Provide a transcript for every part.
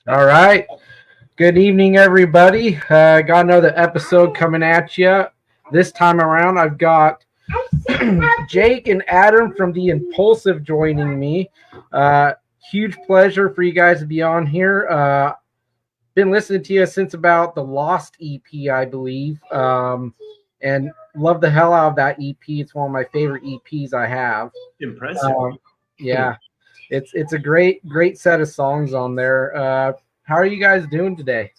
All right. Good evening, everybody. Got another episode coming at you. This time around, I've got Jake and Adam from the Impulsive joining me. Huge pleasure for you guys to be on here. Been listening to you since about the Lost EP, I believe, and love the hell out of that EP. It's one of my favorite EPs I have. Impressive. Yeah, it's a great set of songs on there. How are you guys doing today?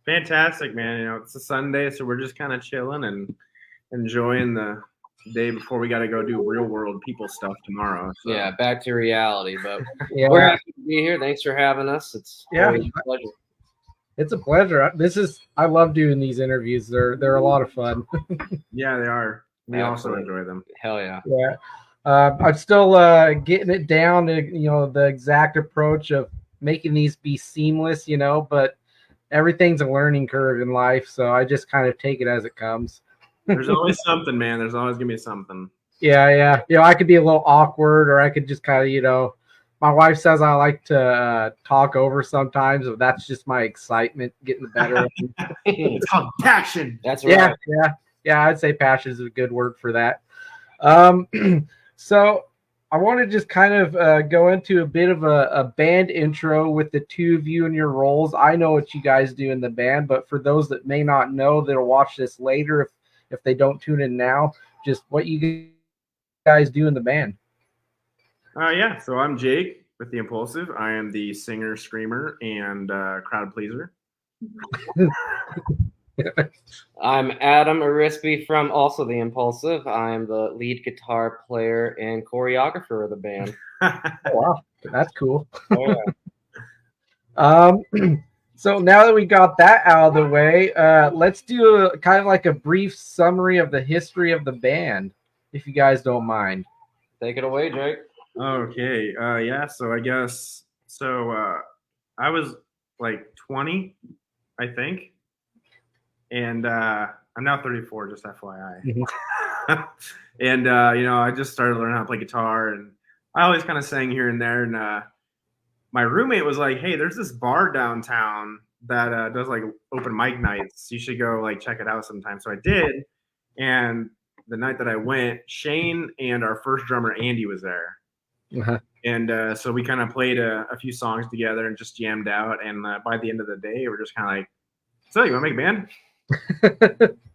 Fantastic, man. It's a Sunday, so we're just kind of chilling and enjoying the day before we got to go do real world people stuff tomorrow. So. Yeah, back to reality. But Yeah, we're happy to be here. Thanks for having us. It's always a pleasure. it's a pleasure. I love doing these interviews. They're a lot of fun. Yeah, they are. We also enjoy them. Hell yeah. Yeah. I'm still getting it down to the exact approach of making these be seamless, but everything's a learning curve in life, so I just kind of take it as it comes. There's always something, man. There's always gonna be something. Yeah. I could be a little awkward, or I could just kind of, my wife says I like to talk over sometimes, but that's just my excitement getting the better. It's called passion. That's right. Yeah. I'd say passion is a good word for that. So I want to just kind of go into a bit of a band intro with the two of you and your roles. I know what you guys do in the band, but for those that may not know, that'll watch this later if they don't tune in now, just what you guys do in the band. Yeah. So I'm Jake with the Impulsive. I am the singer, screamer, and crowd pleaser. I'm Adam Arispe from also the Impulsive. I'm the lead guitar player and choreographer of the band. Oh, wow, that's cool. Oh, yeah. So now that we got that out of the way, let's do a kind of like a brief summary of the history of the band, if you guys don't mind. Take it away, Jake. Okay. Yeah. So I guess I was like 20, I think. And I'm now 34, just FYI. Mm-hmm. And I just started learning how to play guitar, and I always kind of sang here and there. And my roommate was like, "Hey, there's this bar downtown that does like open mic nights. You should go like check it out sometime." So I did, and the night that I went, Shane and our first drummer Andy was there. Uh-huh. And so we kind of played a few songs together and just jammed out. And by the end of the day, we're just kind of like, "So you want to make a band?"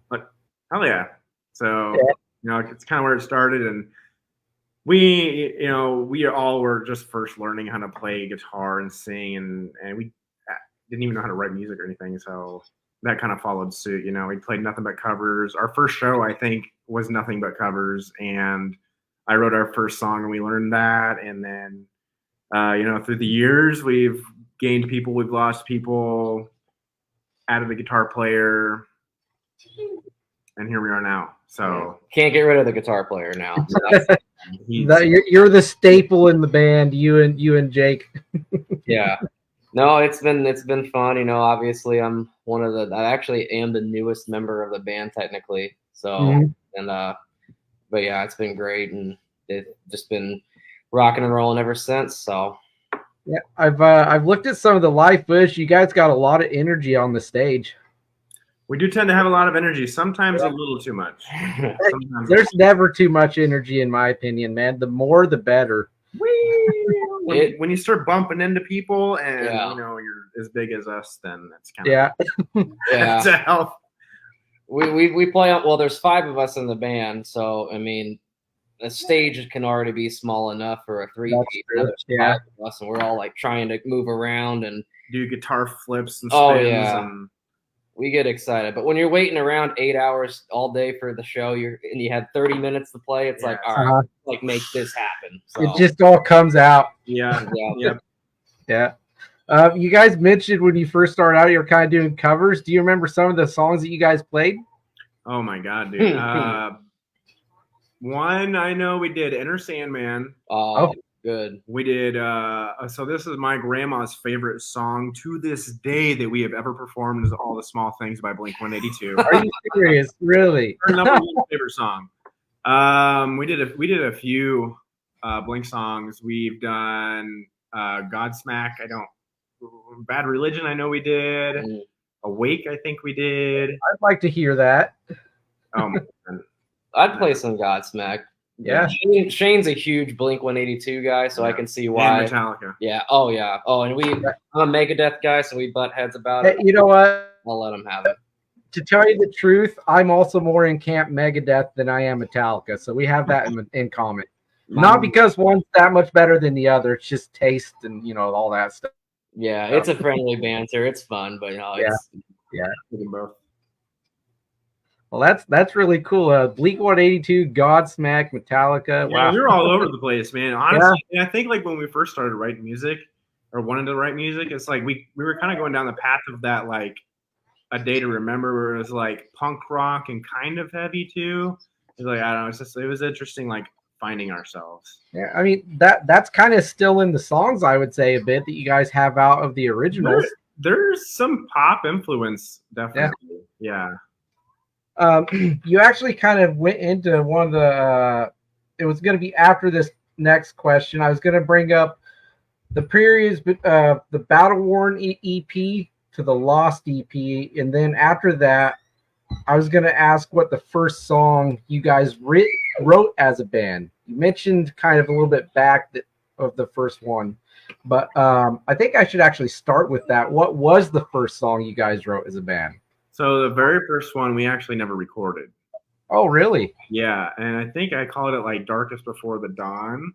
But hell yeah. So it's kind of where it started, and we all were just first learning how to play guitar and sing, and we didn't even know how to write music or anything, so that kind of followed suit. We played nothing but covers. Our first show, I think, was nothing but covers, and I wrote our first song and we learned that. And then through the years we've gained people, we've lost people, added a guitar player, and here we are now. So can't get rid of the guitar player now. You're the staple in the band, you and Jake. Yeah. No, it's been fun. Obviously I actually am the newest member of the band technically. So but yeah, it's been great, and it's just been rocking and rolling ever since. So yeah, I've looked at some of the live footage. You guys got a lot of energy on the stage. We do tend to have a lot of energy, sometimes a little too much. There's never too much energy, in my opinion, man. The more, the better. When you start bumping into people and you're as big as us, then that's kind of yeah. To help. We play on. Well, there's 5 of us in the band, so I mean, the stage can already be small enough for a 3-piece. There's 5 of us, and we're all like trying to move around and do guitar flips and spins. And we get excited, but when you're waiting around 8 hours all day for the show, and you had 30 minutes to play, it's like, all right, like make this happen. So. It just all comes out. Yeah. You guys mentioned when you first started out, you were kind of doing covers. Do you remember some of the songs that you guys played? Oh my God, dude! One I know we did Enter Sandman. Oh. Good. We did. So this is my grandma's favorite song to this day that we have ever performed. Is "All the Small Things" by Blink-182. Are you serious? Really? Her number one favorite song. We did a few Blink songs. We've done Godsmack. Bad Religion, I know we did. Awake, I think we did. I'd like to hear that. Man. I'd play some Godsmack. Yeah. Shane's a huge Blink-182 guy, so I can see why. And Metallica. Yeah. Oh, yeah. Oh, and I'm a Megadeth guy, so we butt heads about it. You know what? I'll let him have it. To tell you the truth, I'm also more in camp Megadeth than I am Metallica, so we have that in common. Not because one's that much better than the other. It's just taste and, all that stuff. Yeah, it's a friendly banter. It's fun, but it's both. Well, that's really cool. Blink-182, Godsmack, Metallica. Yeah, we were all over the place, man. Honestly, I think like when we first started writing music or wanted to write music, it's like we were kind of going down the path of that like A Day to Remember, where it was like punk rock and kind of heavy too. It's like I don't know. It was interesting, like finding ourselves. Yeah, I mean that's kind of still in the songs, I would say, a bit that you guys have out of the originals. There's some pop influence, definitely. Yeah. You actually kind of went into one of the. It was going to be after this next question. I was going to bring up the periods, the Battle Worn EP to the Lost EP, and then after that, I was going to ask what the first song you guys wrote as a band. You mentioned kind of a little bit back of the first one, but I think I should actually start with that. What was the first song you guys wrote as a band? So the very first one we actually never recorded. Oh, really? Yeah, and I think I called it like Darkest Before the Dawn.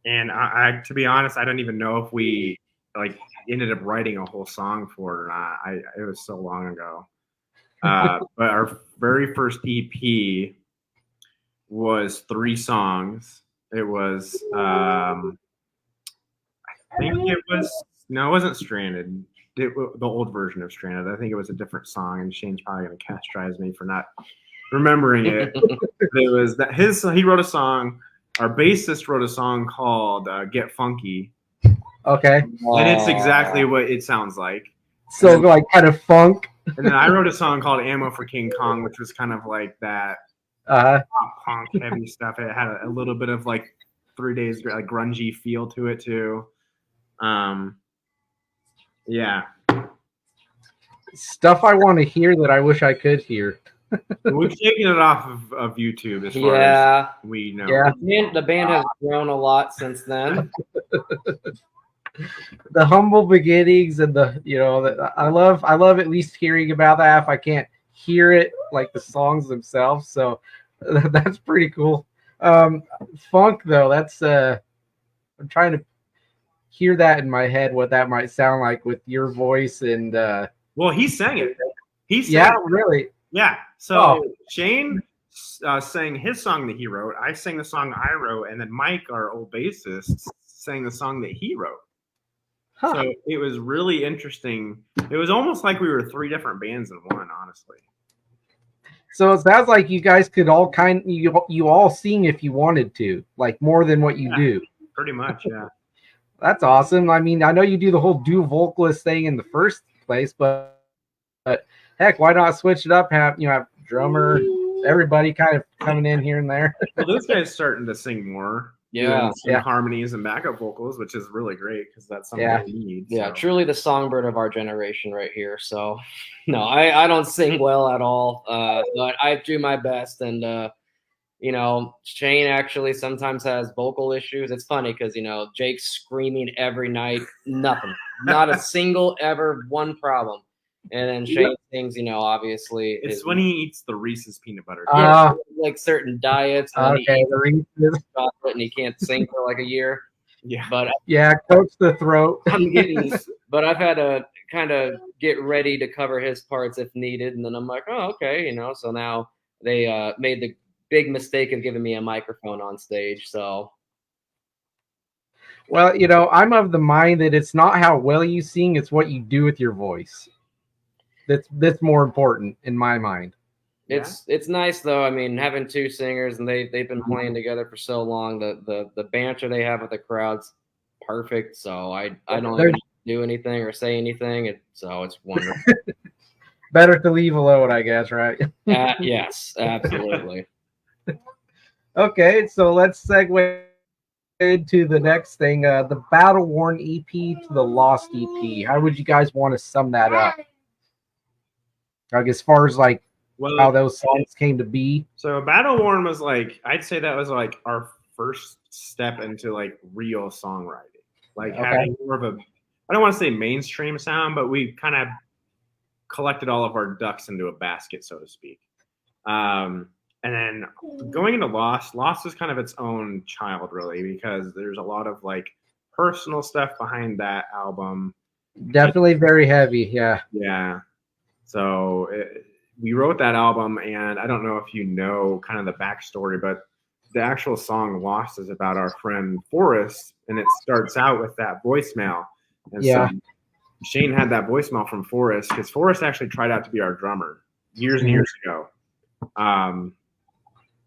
And I to be honest, I don't even know if we like ended up writing a whole song for it or not. It was so long ago. But our very first EP was 3 songs. It was I think it wasn't Stranded. The old version of Stranded. I think it was a different song, and Shane's probably going to castracize me for not remembering it. It was that he wrote a song. Our bassist wrote a song called "Get Funky." Okay, and it's exactly what it sounds like. So like kind of funk. And then I wrote a song called "Ammo for King Kong," which was kind of like that pop punk heavy stuff. It had a little bit of like 3 Days like grungy feel to it too. Yeah. Stuff I want to hear that I wish I could hear. We've taken it off of YouTube as far as we know. Yeah. The band has grown a lot since then. The humble beginnings and I love at least hearing about that if I can't hear it like the songs themselves. So that's pretty cool. Funk though, that's I'm trying to hear that in my head what that might sound like with your voice and well, he sang it. Really? Yeah. So Shane sang his song that he wrote. I sang the song I wrote, and then Mike, our old bassist, sang the song that he wrote. Huh. So it was really interesting. It was almost like we were 3 different bands in one, honestly. So it sounds like you guys could all you all sing if you wanted to, like more than what you do. Pretty much, yeah. That's awesome. I mean, I know you do the whole dual vocalist thing in the first place, but heck, why not switch it up? Have drummer, everybody kind of coming in here and there. Well, this guy's starting to sing more. Yeah. Harmonies and backup vocals, which is really great because that's something we need. Yeah, so. Truly the songbird of our generation right here. So, no, I don't sing well at all, but I do my best. And, Shane actually sometimes has vocal issues. It's funny because, Jake's screaming every night, nothing, not a single ever one problem. And then Shane sings, obviously. It's when he eats the Reese's peanut butter. Like certain diets. Okay, the Reese's. Chocolate and he can't sing for like a year. Yeah. But coats the throat. But I've had to kind of get ready to cover his parts if needed. And then I'm like, oh, okay, So now they made the big mistake of giving me a microphone on stage. So. Well, I'm of the mind that it's not how well you sing, it's what you do with your voice. That's more important in my mind. It's nice though. I mean, having 2 singers and they've been playing together for so long. The banter they have with the crowd's perfect. So I don't even do anything or say anything. So it's wonderful. Better to leave alone, I guess, right? Yes, absolutely. Okay, so let's segue into the next thing, the Battle Worn EP to the Lost EP. How would you guys want to sum that up? Like as far as like how those songs came to be. So Battle Worn was like, I'd say that was like our first step into like real songwriting. Like having more of a, I don't want to say mainstream sound, but we kind of collected all of our ducks into a basket, so to speak. And then going into Lost is kind of its own child, really, because there's a lot of like personal stuff behind that album. Definitely very heavy, yeah. Yeah. So we wrote that album, and I don't know if you know kind of the backstory, but the actual song Lost is about our friend Forrest, and it starts out with that voicemail. And so Shane had that voicemail from Forrest because Forrest actually tried out to be our drummer years and years ago.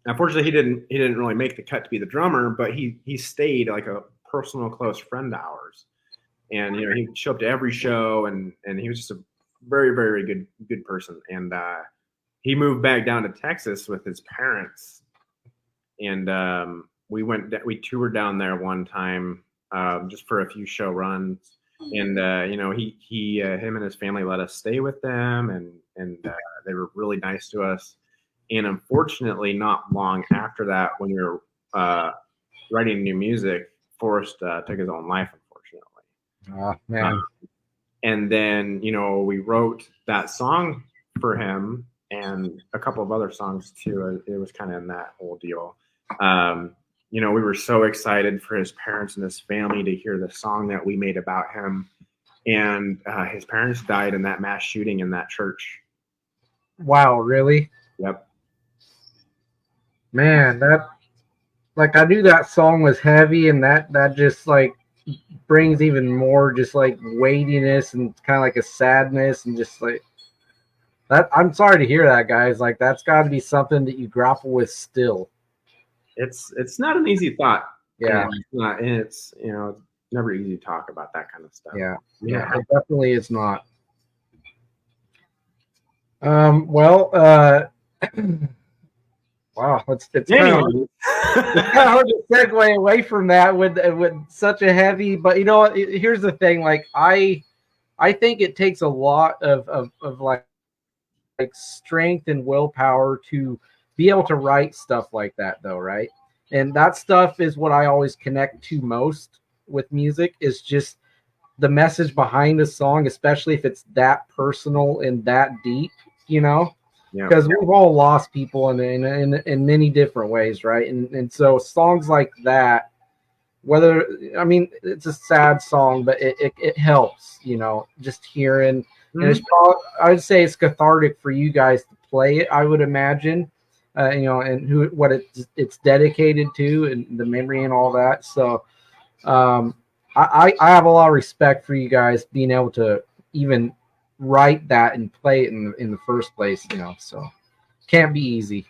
Unfortunately, he didn't really make the cut to be the drummer, but he stayed like a personal close friend of ours, and you know he showed up to every show, and he was just a very very good person. And he moved back down to Texas with his parents, and we toured down there one time just for a few show runs, and you know him and his family let us stay with them, and they were really nice to us. And unfortunately, not long after that, when we were writing new music, Forrest took his own life, unfortunately. Oh, man. And then, you know, we wrote that song for him and a couple of other songs, too. It was kind of in that whole deal. You know, we were so excited for his parents and his family to hear the song that we made about him. And his parents died in that mass shooting in that church. Wow, really? Yep. Man, that, like, I knew that song was heavy, and that just like brings even more just like weightiness and kind of like a sadness, and just like that. I'm sorry to hear that, guys. Like, that's got to be something that you grapple with still. It's not an easy thought. Yeah, it's you know, never easy to talk about that kind of stuff. Yeah, it definitely is not. Well, wow, it's kind of hard to segue away from that with such a heavy. But you know what? Here's the thing. Like I think it takes a lot of like strength and willpower to be able to write stuff like that, though, right? And that stuff is what I always connect to most with music, is just the message behind a song, especially if it's that personal and that deep, you know? Because we've all lost people in many different ways, right? And so songs like that, whether, I mean, it's a sad song, but it helps, you know, just hearing. Mm-hmm. And it's probably, I'd say it's cathartic for you guys to play it, I would imagine, you know, and what it's dedicated to, and the memory and all that. So I have a lot of respect for you guys being able to even write that and play it in the first place, you know, so can't be easy.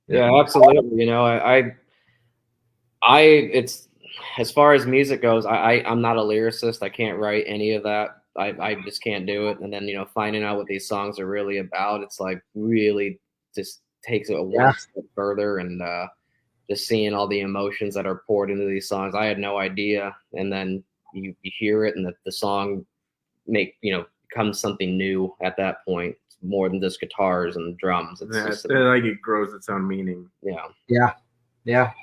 Yeah, absolutely. You know, I it's, as far as music goes, I'm not a lyricist. I can't write any of that. I just can't do it. And then, you know, finding out what these songs are really about, it's like really just takes it one step further, and just seeing all the emotions that are poured into these songs. I had no idea. And then you hear it, and the song becomes something new at that point, more than just guitars and drums. It's just like it grows its own meaning. Yeah,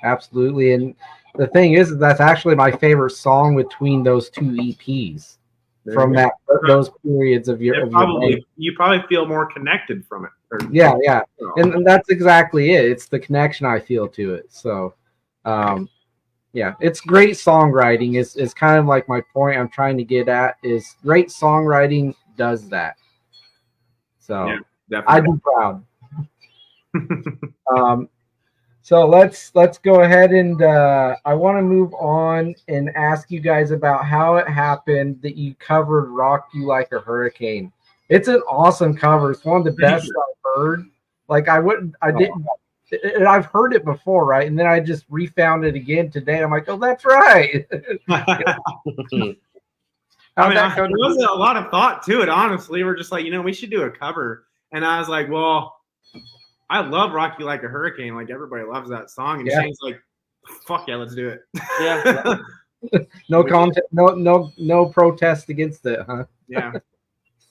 absolutely. And the thing is, that's actually my favorite song between those two EPs from those periods of your life. You probably feel more connected from it. Yeah. And that's exactly it. It's the connection I feel to it. So yeah, it's great songwriting is kind of like my point I'm trying to get at, is great songwriting does that. So I'd be proud. So let's go ahead, and I want to move on and ask you guys about how it happened that you covered "Rock You Like a Hurricane." It's an awesome cover. It's one of the best I've heard. Like I've heard it before, right? And then I just refound it again today. I'm like, oh, that's right. I mean, there was a lot of thought to it, honestly. We're just like, you know, we should do a cover. And I was like, well, I love Rock You Like a Hurricane. Like everybody loves that song, and Shane's like, "Fuck yeah, let's do it." Yeah. No content, no protest against it, huh? Yeah.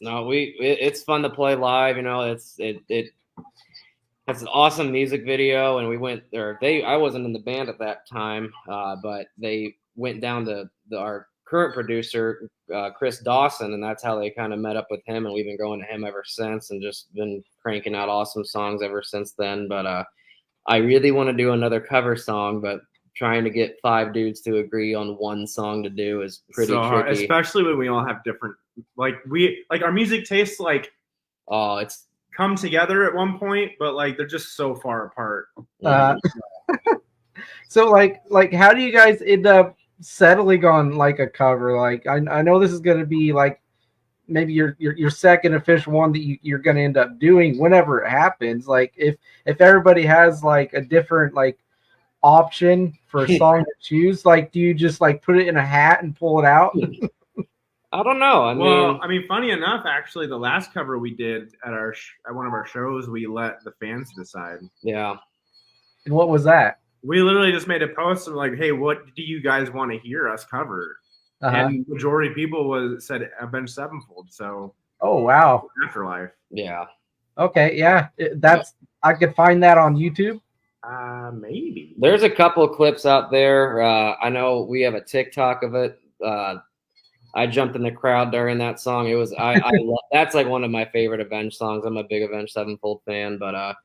No, it's fun to play live. You know, it's an awesome music video, and we went there. I wasn't in the band at that time, but they went down to our current producer, Chris Dawson, and that's how they kind of met up with him, and we've been going to him ever since, and just been cranking out awesome songs ever since then. But I really want to do another cover song, but trying to get 5 dudes to agree on one song to do is pretty tricky. Hard, especially when we all have different, like our music tastes like it's come together at one point, but like they're just so far apart. So like how do you guys end up settling on like a cover? Like I know this is going to be like maybe your second official one that you're going to end up doing whenever it happens. Like if everybody has like a different like option for a song to choose, like do you just like put it in a hat and pull it out? I don't know. I mean, funny enough, actually, the last cover we did at one of our shows, we let the fans decide. Yeah. And what was that? We literally just made a post of like, "Hey, what do you guys want to hear us cover?" And the majority of people said Avenged Sevenfold. So. Oh wow. Afterlife. Yeah. Okay. Yeah. I could find that on YouTube. Maybe. There's a couple of clips out there. I know we have a TikTok of it. I jumped in the crowd during that song. It was I love, that's like one of my favorite Avenged songs. I'm a big Avenged Sevenfold fan, but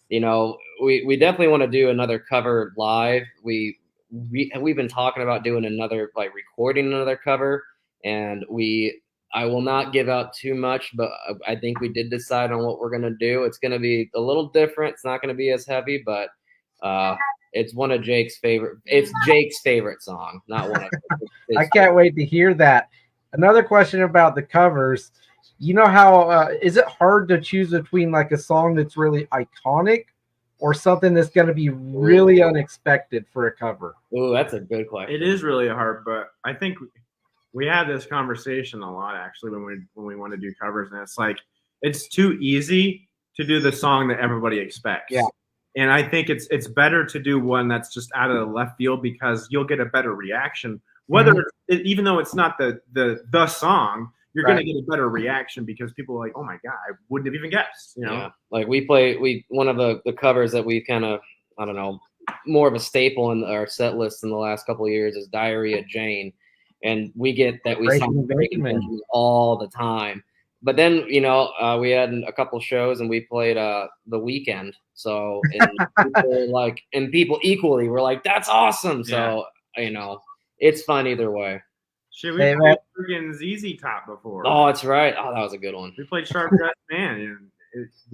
you know, we definitely want to do another cover live. We've been talking about doing another, like recording another cover, and I will not give out too much, but I think we did decide on what we're gonna do. It's gonna be a little different. It's not gonna be as heavy, but it's one of Jake's favorite. It's Jake's favorite song, not one of his I can't wait to hear that. Another question about the covers. You know how is it hard to choose between like a song that's really iconic or something that's going to be really unexpected for a cover? Ooh, that's a good question. It is really hard, but I think we have this conversation a lot actually when we want to do covers, and it's like it's too easy to do the song that everybody expects. Yeah. And I think it's better to do one that's just out of the left field because you'll get a better reaction. Whether even though it's not the song, you're going to get a better reaction because people are like, "Oh my god, I wouldn't have even guessed." You know, yeah. Like one of the covers that we kind of, I don't know, more of a staple in our set list in the last couple of years is "Diary of Jane," and we get that we sing Breaking Benjamin all the time. But then, you know, we had a couple shows and we played The Weekend. So, and people equally were like, "That's awesome." So, you know, it's fun either way. Shit, we played freaking ZZ Top before. Oh, that's right. Oh, that was a good one. We played Sharp Dressed Man, and it's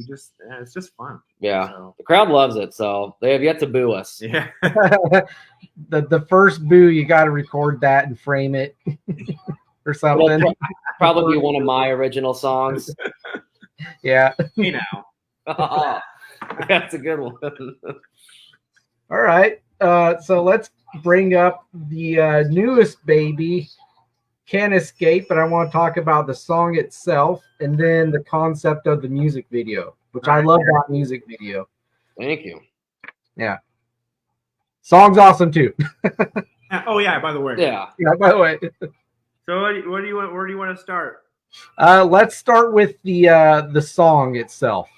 just fun. Yeah, so. The crowd loves it, so they have yet to boo us. Yeah. the first boo, you got to record that and frame it or something. Probably one of my original songs. Yeah. Hey now. Oh, that's a good one. All right. So let's bring up the newest baby, Can't Escape, but I want to talk about the song itself and then the concept of the music video, which I love that music video. Thank you. Yeah. Song's awesome too. Oh yeah, by the way. Yeah, by the way. So where do you want to start? Let's start with the song itself.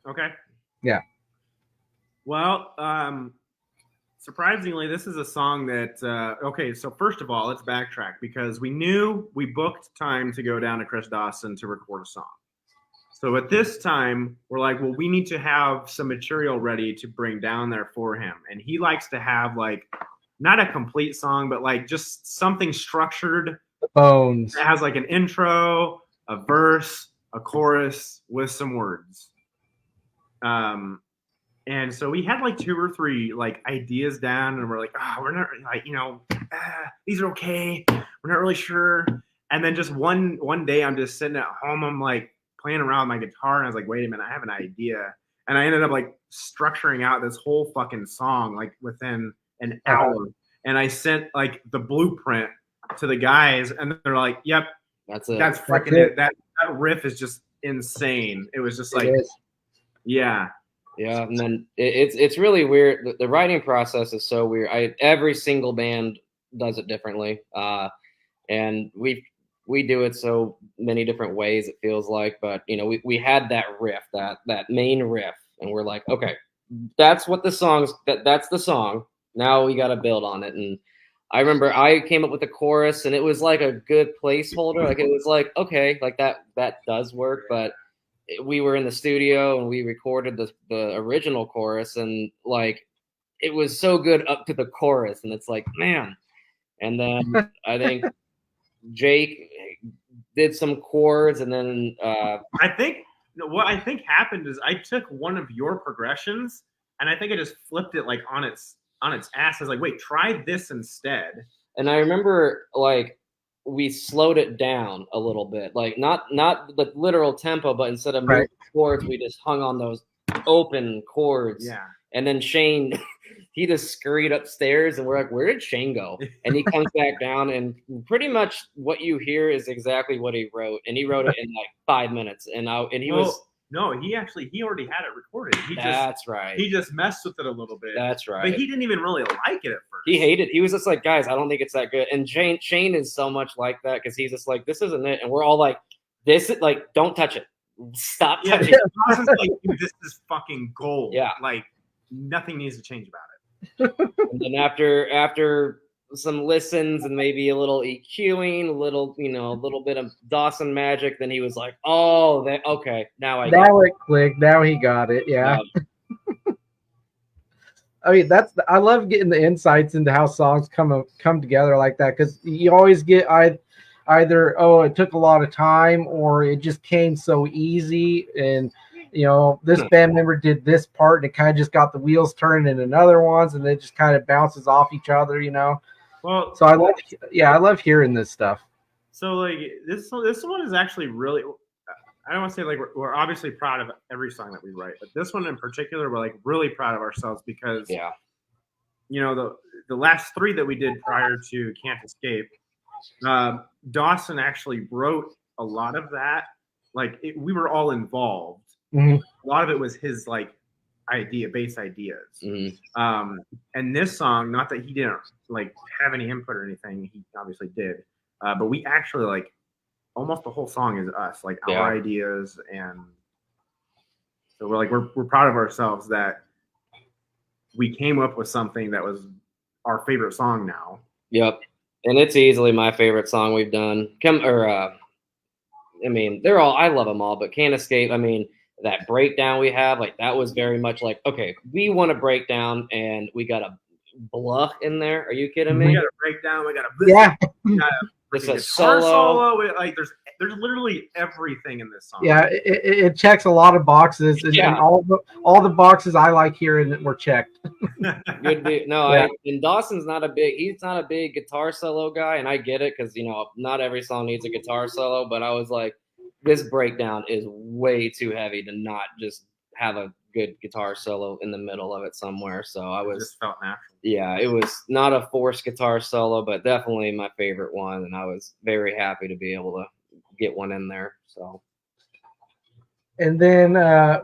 Okay. Yeah. Well, surprisingly, this is a song that, okay, so first of all, let's backtrack because we booked time to go down to Chris Dawson to record a song. So at this time, we're like, well, we need to have some material ready to bring down there for him. And he likes to have like, not a complete song, but like just something structured. The bones. It has like an intro, a verse, a chorus with some words. And so we had like 2 or 3 like ideas down, and we're like, we're not like, these are okay. We're not really sure. And then just one day, I'm just sitting at home. I'm like playing around with my guitar, and I was like, wait a minute, I have an idea. And I ended up like structuring out this whole fucking song like within an hour. And I sent like the blueprint to the guys, and they're like, "Yep, that's it. That's freaking it. That riff is just insane." It was just like, yeah. Yeah, and then it's really weird. The writing process is so weird. Every single band does it differently, and we do it so many different ways. It feels like, but we had that riff, that main riff, and we're like, okay, that's what the song's that's the song. Now we got to build on it. And I remember I came up with the chorus, and it was like a good placeholder. Like it was like, okay, like that does work, but we were in the studio and we recorded the original chorus, and like it was so good up to the chorus, and it's like, man. And then I think Jake did some chords, and then I think what I think happened is I took one of your progressions and I think I just flipped it like on its ass. I was like, wait, try this instead. And I remember like we slowed it down a little bit, like not the literal tempo, but instead of moving chords, we just hung on those open chords. Yeah. And then Shane, he just scurried upstairs, and we're like, where did Shane go? And he comes back down, and pretty much what you hear is exactly what he wrote. And he wrote it in like 5 minutes. And he was. No, he already had it recorded. That's right. He just messed with it a little bit. That's right. But he didn't even really like it at first. He hated it. He was just like, guys, I don't think it's that good. And Shane is so much like that, because he's just like, this isn't it. And we're all like, this is like, don't touch it. Stop touching it. Like, this is fucking gold. Yeah. Like, nothing needs to change about it. And then after some listens and maybe a little EQing, a little bit of Dawson magic, then he was like, oh, okay, now it clicked. Now he got it. Yeah. I mean, I love getting the insights into how songs come together like that, because you always get either it took a lot of time, or it just came so easy, and this band member did this part and it kind of just got the wheels turning in another ones, and it just kind of bounces off each other, Well, so I love hearing this stuff. So like this one is actually really, I don't want to say like we're obviously proud of every song that we write, but this one in particular, we're like really proud of ourselves because the last 3 that we did prior to Can't Escape, Dawson actually wrote a lot of that. Like we were all involved. Mm-hmm. A lot of it was his like base ideas. Mm-hmm. And this song, not that he didn't like have any input or anything, he obviously did. But we actually like almost the whole song is us, like our ideas, and so we're proud of ourselves that we came up with something that was our favorite song now. Yep. And it's easily my favorite song we've done. I mean, they're all, I love them all, but Can't Escape, I mean, that breakdown we have, like that was very much like, okay, we want to break down, and we got a bluff in there. Are you kidding me? We got a breakdown, we got a it's a solo. Like there's literally everything in this song. Yeah, it checks a lot of boxes, and all the boxes I like hearing were checked. Good. No, and Dawson's he's not a big guitar solo guy, and I get it, because not every song needs a guitar solo, but I was like, this breakdown is way too heavy to not just have a good guitar solo in the middle of it somewhere. So it just felt natural. Yeah, it was not a forced guitar solo, but definitely my favorite one, and I was very happy to be able to get one in there. So. And then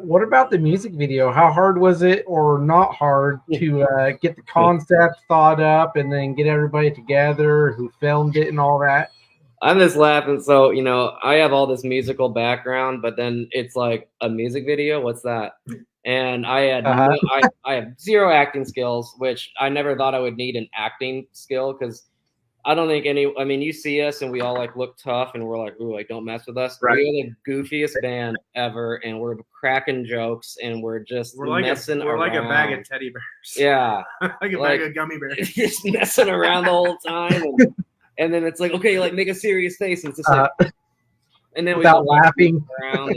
what about the music video? How hard was it, or not hard, to get the concept thought up and then get everybody together who filmed it and all that? I'm just laughing. So, I have all this musical background, but then it's like a music video. What's that? And I had I have 0 acting skills, which I never thought I would need an acting skill, because I don't think you see us and we all like look tough and we're like, ooh, like don't mess with us. Right. We're the goofiest band ever, and we're cracking jokes, and we're messing around. We're like a bag of teddy bears. Yeah. like a bag of gummy bears. Just messing around the whole time. And then it's like, okay, like make a serious face, and it's just like, and then without laughing around.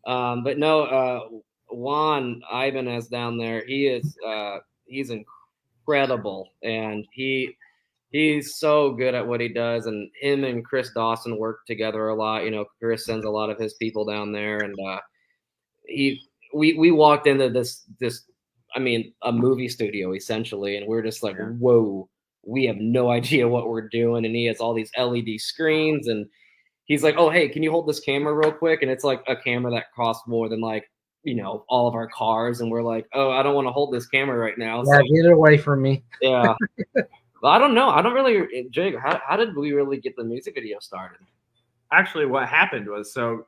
And, but no, Juan Ibanez down there, he's incredible, and he's so good at what he does. And him and Chris Dawson work together a lot. Chris sends a lot of his people down there, and we walked into this a movie studio essentially, and we're just like, whoa. We have no idea what we're doing, and he has all these LED screens, and he's like, oh, hey, can you hold this camera real quick? And it's like a camera that costs more than like all of our cars, and we're like, oh, I don't want to hold this camera right now. Yeah, So, get it away from me. yeah. Well, I don't know. I don't really, Jake, how did we really get the music video started? Actually, what happened was, so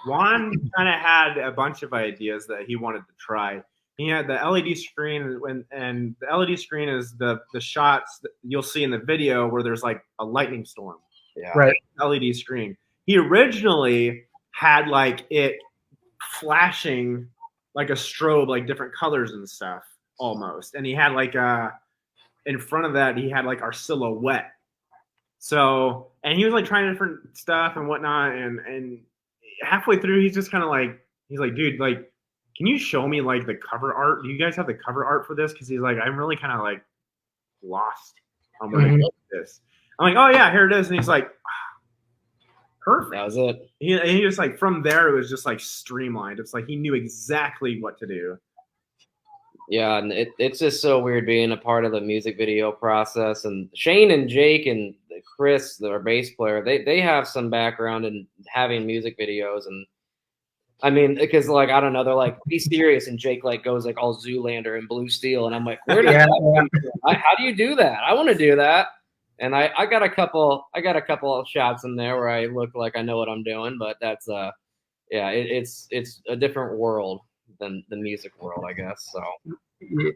Juan kind of had a bunch of ideas that he wanted to try. He had the LED screen, and the LED screen is the shots that you'll see in the video where there's like a lightning storm. Yeah. Right. LED screen. He originally had like it flashing like a strobe, like different colors and stuff almost. And he had like in front of that, he had like our silhouette. So, and he was like trying different stuff and whatnot. And halfway through, he's just kind of like, he's like, dude, like, can you show me like the cover art? Do you guys have the cover art for this? Because he's like, I'm really kind of like lost on where to go with this. I'm like, oh yeah, here it is. And he's like, perfect. That was it. He was like, from there, it was just like streamlined. It's like he knew exactly what to do. Yeah, and it's just so weird being a part of the music video process. And Shane and Jake and Chris, our bass player, they have some background in having music videos. And I mean, because like, I don't know, they're like, be serious. And Jake like goes like all Zoolander and Blue Steel. And I'm like, where did how do you do that? I want to do that. And I got a couple of shots in there where I look like I know what I'm doing, but that's it's a different world than the music world, I guess. So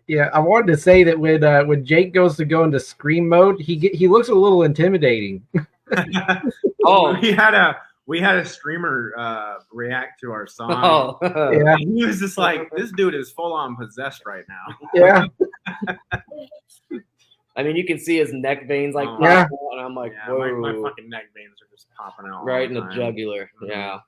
yeah, I wanted to say that when Jake goes to go into scream mode, he looks a little intimidating. Oh, we had a streamer react to our song. Oh. Yeah. And he was just like, this dude is full on possessed right now. Yeah. I mean, you can see his neck veins like Yeah. pop out, and I'm like, Yeah, whoa, my fucking neck veins are just popping out right in the time. jugular. Mhm. Yeah.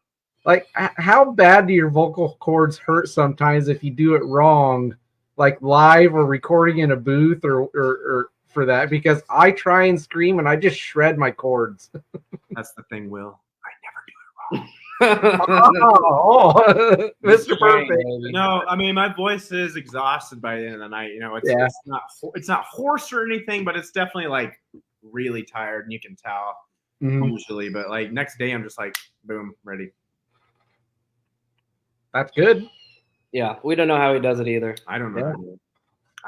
Like, how bad do your vocal cords hurt sometimes if you do it wrong, like live or recording in a booth or for that? Because I try and scream and I just shred my cords. That's the thing, Will. I never do it wrong. Oh, Mr. Perfect. No, I mean my voice is exhausted by the end of the night. You know, it's not hoarse or anything, but it's definitely like really tired, and you can tell usually. But like next day, I'm just like, boom, ready. That's good. Yeah, we don't know how he does it either. I don't know.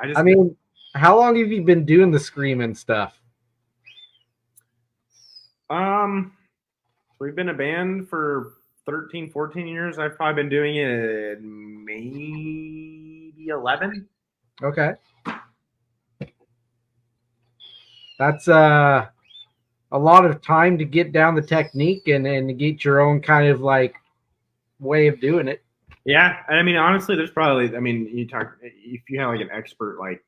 Yeah. I mean, how long have you been doing the screaming stuff? We've been a band for 13, 14 years. I've probably been doing it maybe 11. Okay. That's a lot of time to get down the technique and to get your own kind of like way of doing it. Yeah, I mean, honestly, there's probably, I mean, if you have like an expert, like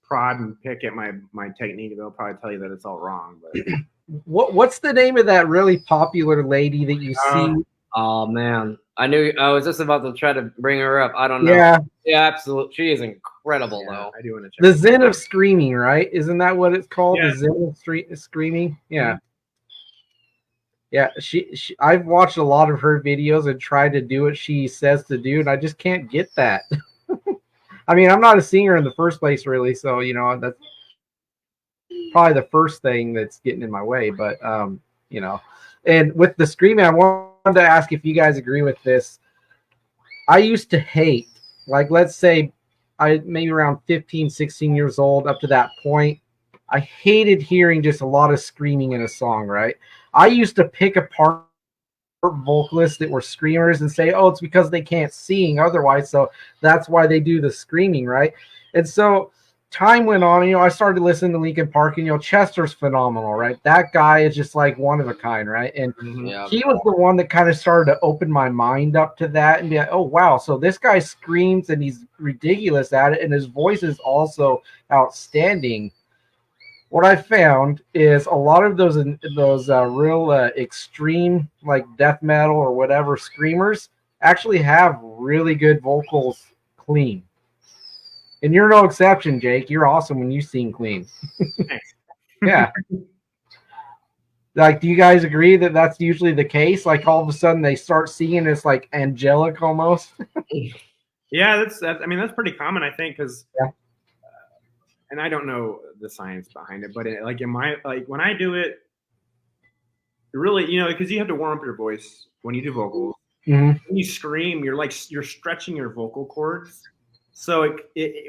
prod and pick at my technique, they'll probably tell you that it's all wrong. But what's the name of that really popular lady that you see? Oh man, I was just about to try to bring her up. I don't know. Yeah, absolutely. She is incredible though. I do want to check. The Zen of Screaming, right? Isn't that what it's called? Yeah. The Zen of Screaming? Yeah. Yeah, she I've watched a lot of her videos and tried to do what she says to do, and I just can't get that. I mean, I'm not a singer in the first place, really, so you know that's probably the first thing that's getting in my way. But you know, and with the screaming, I wanted to ask if you guys agree with this. I used to hate, like, let's say I maybe around 15, 16 years old, up to that point, I hated hearing just a lot of screaming in a song, right? I used to pick apart vocalists that were screamers and say, oh, it's because they can't sing otherwise, so that's why they do the screaming, right? And so time went on, and, you know, I started listening to Linkin Park, and, you know, Chester's phenomenal, right? That guy is just like one of a kind, right? And he was the one that kind of started to open my mind up to that and be like, oh, wow, so this guy screams and he's ridiculous at it, and his voice is also outstanding. What I found is a lot of those real extreme, like death metal or whatever screamers actually have really good vocals clean. And you're no exception, Jake. You're awesome when you sing clean. Thanks. Yeah. Like, do you guys agree that that's usually the case? Like, all of a sudden they start singing, it's like angelic almost. Yeah, that's that's pretty common, I think, because. Yeah. And I don't know the science behind it, but when I do it, really, you know, because you have to warm up your voice when you do vocals. Mm-hmm. When you scream, you're stretching your vocal cords. So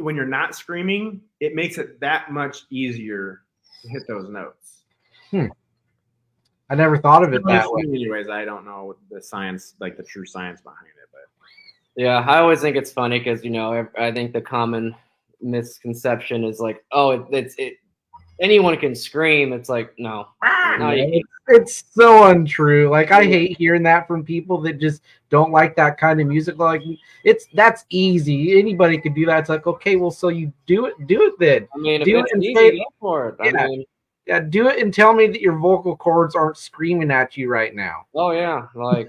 when you're not screaming, it makes it that much easier to hit those notes. I never thought of it that way. Anyways, I don't know the science, like the true science behind it, but yeah, I always think it's funny because I think the common misconception is like, oh, it's anyone can scream. It's like no, it's so untrue. Like I hate hearing that from people that just don't like that kind of music. Like that's easy. Anybody could do that. It's like, okay, well, so you do it then. I mean, do if it and easy, say, go for it. Yeah. Yeah, do it and tell me that your vocal cords aren't screaming at you right now. Oh yeah, like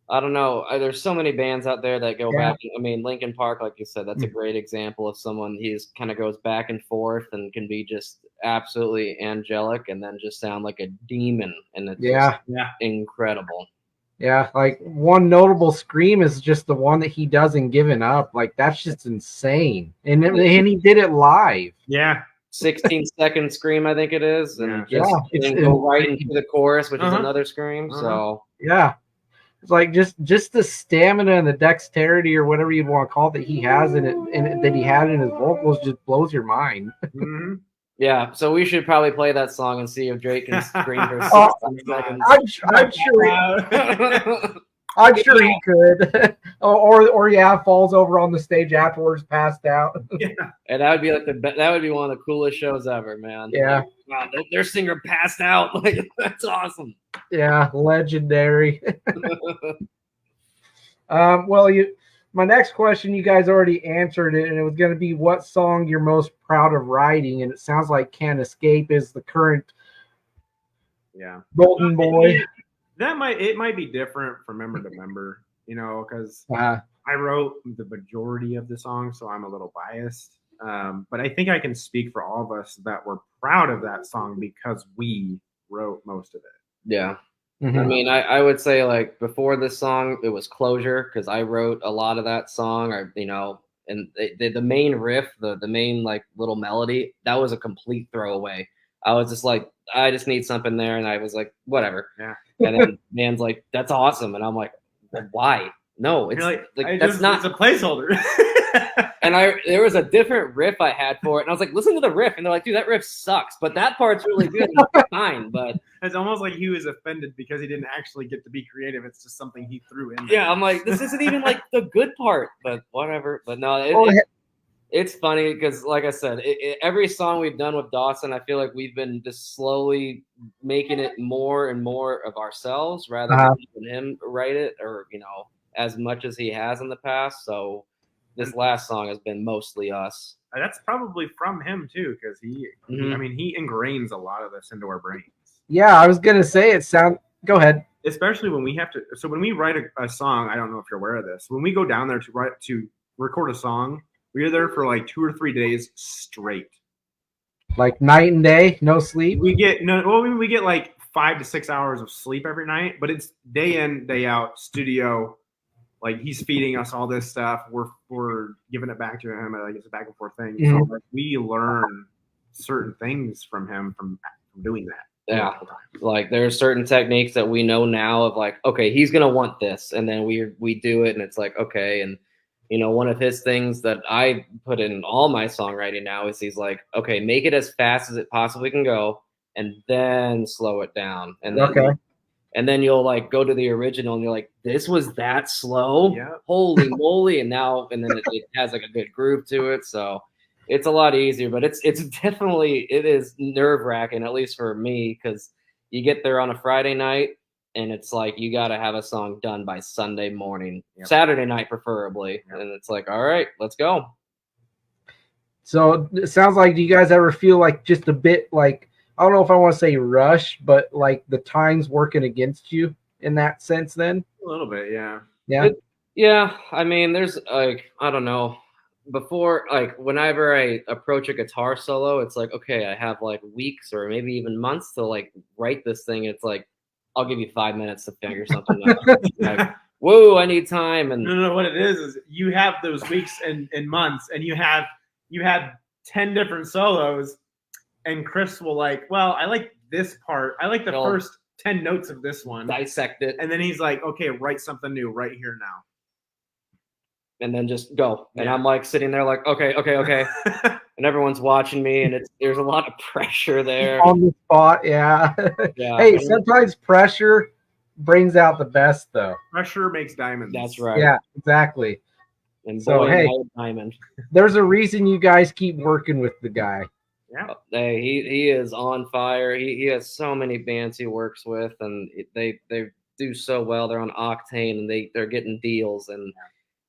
I don't know. There's so many bands out there that go back. I mean, Linkin Park, like you said, that's a great example of someone he's kind of goes back and forth and can be just absolutely angelic and then just sound like a demon, and it's just incredible. Yeah, like one notable scream is just the one that he does in Giving Up. Like that's just insane, and he did it live. Yeah. 16-second scream, I think it is, and go right into the chorus, which is another scream. So yeah, it's like just the stamina and the dexterity or whatever you want to call it that he has in it, and that he had in his vocals just blows your mind. Mm-hmm. Yeah, so we should probably play that song and see if Drake can scream for 16 seconds. I'm sure he could, or falls over on the stage afterwards, passed out. Yeah, and that would be that would be one of the coolest shows ever, man. Yeah, like, wow, their singer passed out. Like that's awesome. Yeah, legendary. My next question, you guys already answered it, and it was going to be what song you're most proud of writing, and it sounds like "Can't Escape" is the current golden boy. It might be different from member to member, because I wrote the majority of the song, so I'm a little biased. But I think I can speak for all of us that we're proud of that song because we wrote most of it. Yeah. Mm-hmm. I mean, I would say like before this song, it was Closure because I wrote a lot of that song, and the main riff, the main like little melody, that was a complete throwaway. I was just like, I just need something there, and I was like, whatever. Yeah. And then man's like, that's awesome, and I'm like, well, why? No, it's that's not. It's a placeholder. And there was a different riff I had for it, and I was like, listen to the riff, and they're like, dude, that riff sucks, but that part's really good. Fine, but it's almost like he was offended because he didn't actually get to be creative. It's just something he threw in. Yeah, I'm like, this isn't even like the good part, but whatever. But no, it's funny because, like I said, every song we've done with Dawson, I feel like we've been just slowly making it more and more of ourselves rather than letting him write it or, as much as he has in the past. So this last song has been mostly us. That's probably from him too, because he ingrains a lot of this into our brains. Yeah, I was gonna say go ahead. Especially when we have to. So when we write a song, I don't know if you're aware of this. When we go down there to record a song, we are there for like 2 or 3 days straight. Like night and day, no sleep. We get like 5 to 6 hours of sleep every night, but it's day in, day out studio. Like he's feeding us all this stuff. We're giving it back to him. Like it's a back and forth thing. Mm-hmm. So like, we learn certain things from him from doing that. Yeah, like there's certain techniques that we know now of like, okay, he's gonna want this, and then we do it, and it's like okay, and one of his things that I put in all my songwriting now is he's like, okay, make it as fast as it possibly can go, and then slow it down, and then and then you'll like go to the original, and you're like, this was that slow, holy moly, and then it has like a good groove to it, so. It's a lot easier, but it is nerve-wracking, at least for me, because you get there on a Friday night, and it's like you got to have a song done by Sunday morning, Saturday night preferably, and it's like, all right, let's go. So it sounds like, do you guys ever feel like just a bit like, I don't know if I want to say rush, but like the time's working against you in that sense then? A little bit, yeah. Yeah, I mean, there's like, I don't know. Before, like, whenever I approach a guitar solo, it's like, okay, I have like weeks or maybe even months to like write this thing. It's like, I'll give you 5 minutes to figure something out. Like, whoa, I need time. And no, what it is you have those weeks and months, and you have 10 different solos, and Chris will like, well, I like this part. I like the first 10 notes of this one, dissect it, and then he's like, okay, write something new right here now. And then just go. And Yeah. I'm like sitting there like, okay. And everyone's watching me, and there's a lot of pressure there. On the spot, yeah. Hey, sometimes pressure brings out the best, though. Pressure makes diamonds. That's right. Yeah, exactly. And so, hey, diamond. There's a reason you guys keep working with the guy. Yeah. He is on fire. He has so many bands he works with, and they do so well. They're on Octane, and they're getting deals, and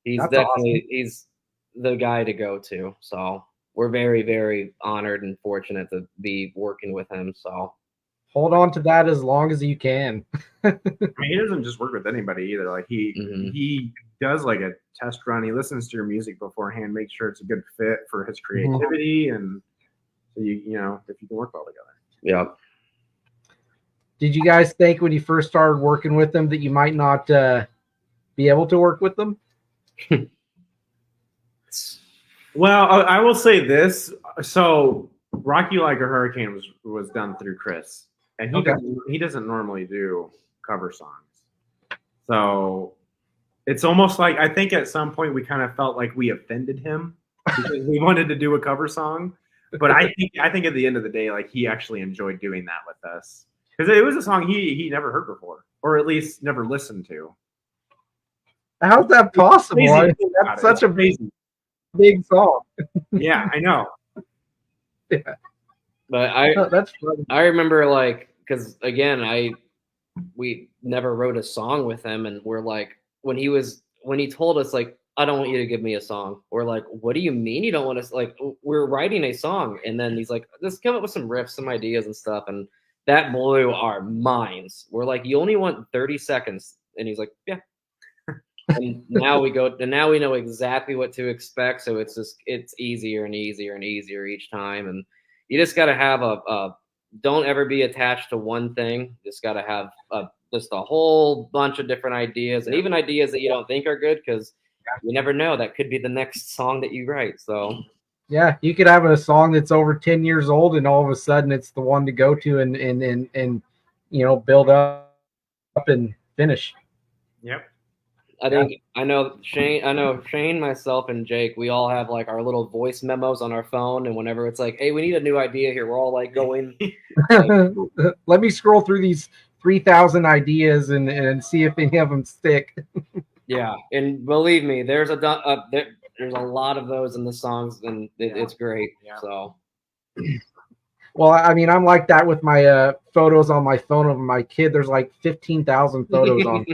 he's That's definitely awesome. He's the guy to go to. So we're very, very honored and fortunate to be working with him. So hold on to that as long as you can. I mean, he doesn't just work with anybody either. Like he does like a test run. He listens to your music beforehand, makes sure it's a good fit for his creativity, and so you know if you can work well together. Yeah. Did you guys think when you first started working with them that you might not be able to work with them? Well, I will say this. So Rock You Like a Hurricane was done through Chris, and he doesn't normally do cover songs. So it's almost like I think at some point we kind of felt like we offended him because we wanted to do a cover song. But I think at the end of the day, like he actually enjoyed doing that with us because it was a song he never heard before, or at least never listened to. How's that possible? I mean, that's such a big song. Yeah, I know. Yeah. But that's funny. I remember like because again we never wrote a song with him, and we're like when he told us like I don't want you to give me a song, we're like what do you mean you don't want us, like we're writing a song, and then he's like let's come up with some riffs, some ideas and stuff, and that blew our minds. We're like you only want 30 seconds, and he's like yeah. And now we know exactly what to expect, so it's easier and easier and easier each time, and you just got to have don't ever be attached to one thing. Just got to have just a whole bunch of different ideas, and even ideas that you don't think are good, because you never know, that could be the next song that you write. So yeah, you could have a song that's over 10 years old, and all of a sudden it's the one to go to and you know build up and finish. Yep. I know Shane, myself, and Jake, we all have like our little voice memos on our phone, and whenever it's like, hey, we need a new idea here, we're all like going. Let me scroll through these 3,000 ideas and see if any of them stick. Yeah, and believe me, there's a lot of those in the songs, and it's great. Yeah. So. Well, I mean, I'm like that with my photos on my phone of my kid. There's like 15,000 photos on.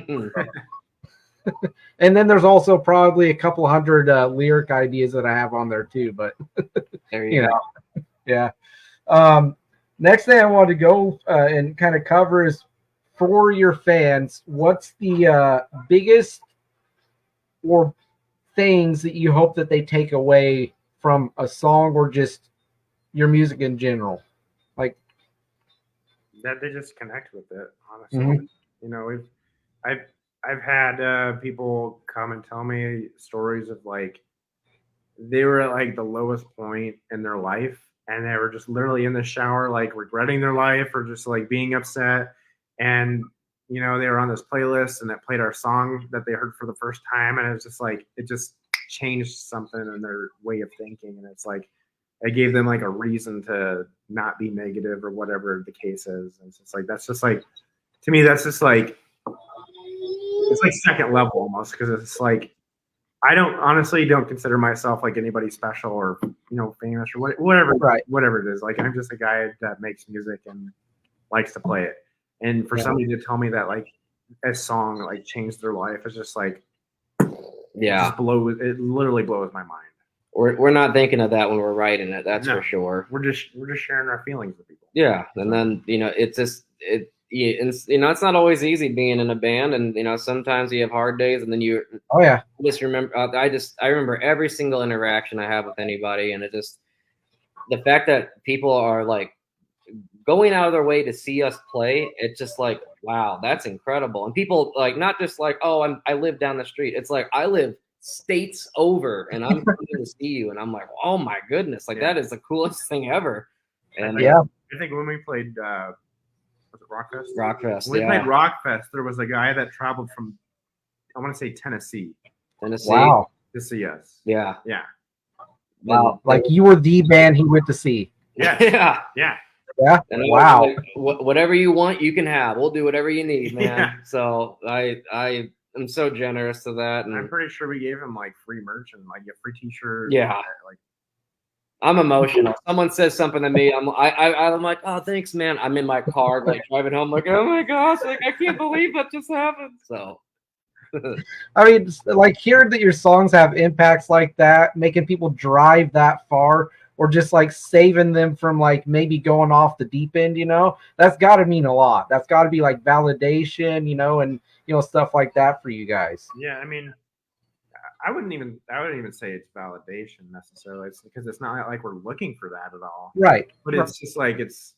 And then there's also probably a couple hundred lyric ideas that I have on there too. But there you go. Yeah. Next thing I want to go and kind of cover is for your fans. What's the biggest or things that you hope that they take away from a song or just your music in general? Like that they just connect with it. Honestly, you know, I've had people come and tell me stories of like they were at like the lowest point in their life, and they were just literally in the shower, like regretting their life or just like being upset. And, you know, they were on this playlist and it played our song that they heard for the first time. And it was just like, it just changed something in their way of thinking. And it's like, it gave them like a reason to not be negative or whatever the case is. And it's just like, that's just like, to me, that's just like, it's like second level almost, because it's like I honestly don't consider myself like anybody special or, you know, famous or whatever, right. Whatever it is. Like I'm just a guy that makes music and likes to play it. And for somebody to tell me that like a song like changed their life is just like it literally blows my mind. We're not thinking of that when we're writing it. That's for sure. We're just sharing our feelings with people. Yeah, and then you know it's just it's not always easy being in a band, and you know sometimes you have hard days, and then you just remember. I remember every single interaction I have with anybody, and it just the fact that people are like going out of their way to see us play. It's just like wow, that's incredible, and people like not just like I live down the street. It's like I live states over, and I'm coming to see you, and I'm like oh my goodness, like that is the coolest thing ever. And I think when we played. Was it Rockfest? Rockfest. When we played Rockfest, there was a guy that traveled from, I want to say Tennessee. Wow. To see us. Yeah. Yeah. Wow. Like you were the band he went to see. Yeah. Yeah. Yeah. Yeah. And Wow. like, whatever you want, you can have. We'll do whatever you need, man. Yeah. So I am so generous to that. And I'm pretty sure we gave him like free merch and like a free T-shirt. Yeah. Like I'm emotional. Someone says something to me, I'm like, oh, thanks, man. I'm in my car, like driving home, like, oh my gosh, like I can't believe that just happened. So, I mean, like hearing that your songs have impacts like that, making people drive that far, or just like saving them from like maybe going off the deep end, that's got to mean a lot. That's got to be like validation, and stuff like that for you guys. Yeah, I mean, I wouldn't even say it's validation necessarily. It's because it's not like we're looking for that at all. Right. But it's just like it's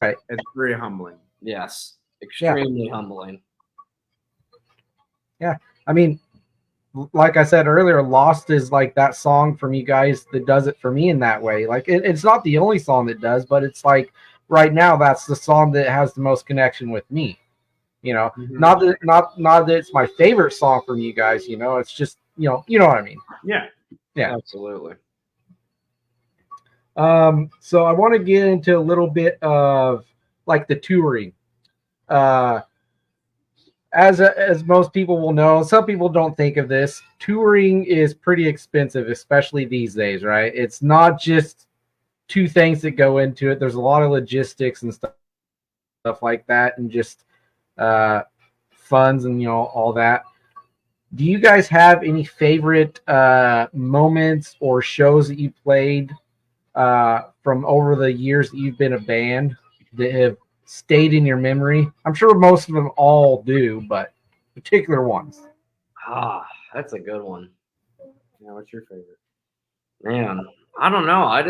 very humbling. yes, extremely humbling. Yeah. I mean, like I said earlier, Lost is like that song from you guys that does it for me in that way. Like it's not the only song that does, but it's like right now that's the song that has the most connection with me. Mm-hmm. Not that it's my favorite song from you guys, it's just you know what I mean. Yeah. Absolutely. So I want to get into a little bit of like the touring. As most people will know, some people don't think of this. Touring is pretty expensive, especially these days, right? It's not just two things that go into it. There's a lot of logistics and stuff like that, and just funds and all that. Do you guys have any favorite moments or shows that you played from over the years that you've been a band that have stayed in your memory? I'm sure most of them all do, but particular ones. That's a good one. Yeah, what's your favorite? Man, I don't know. I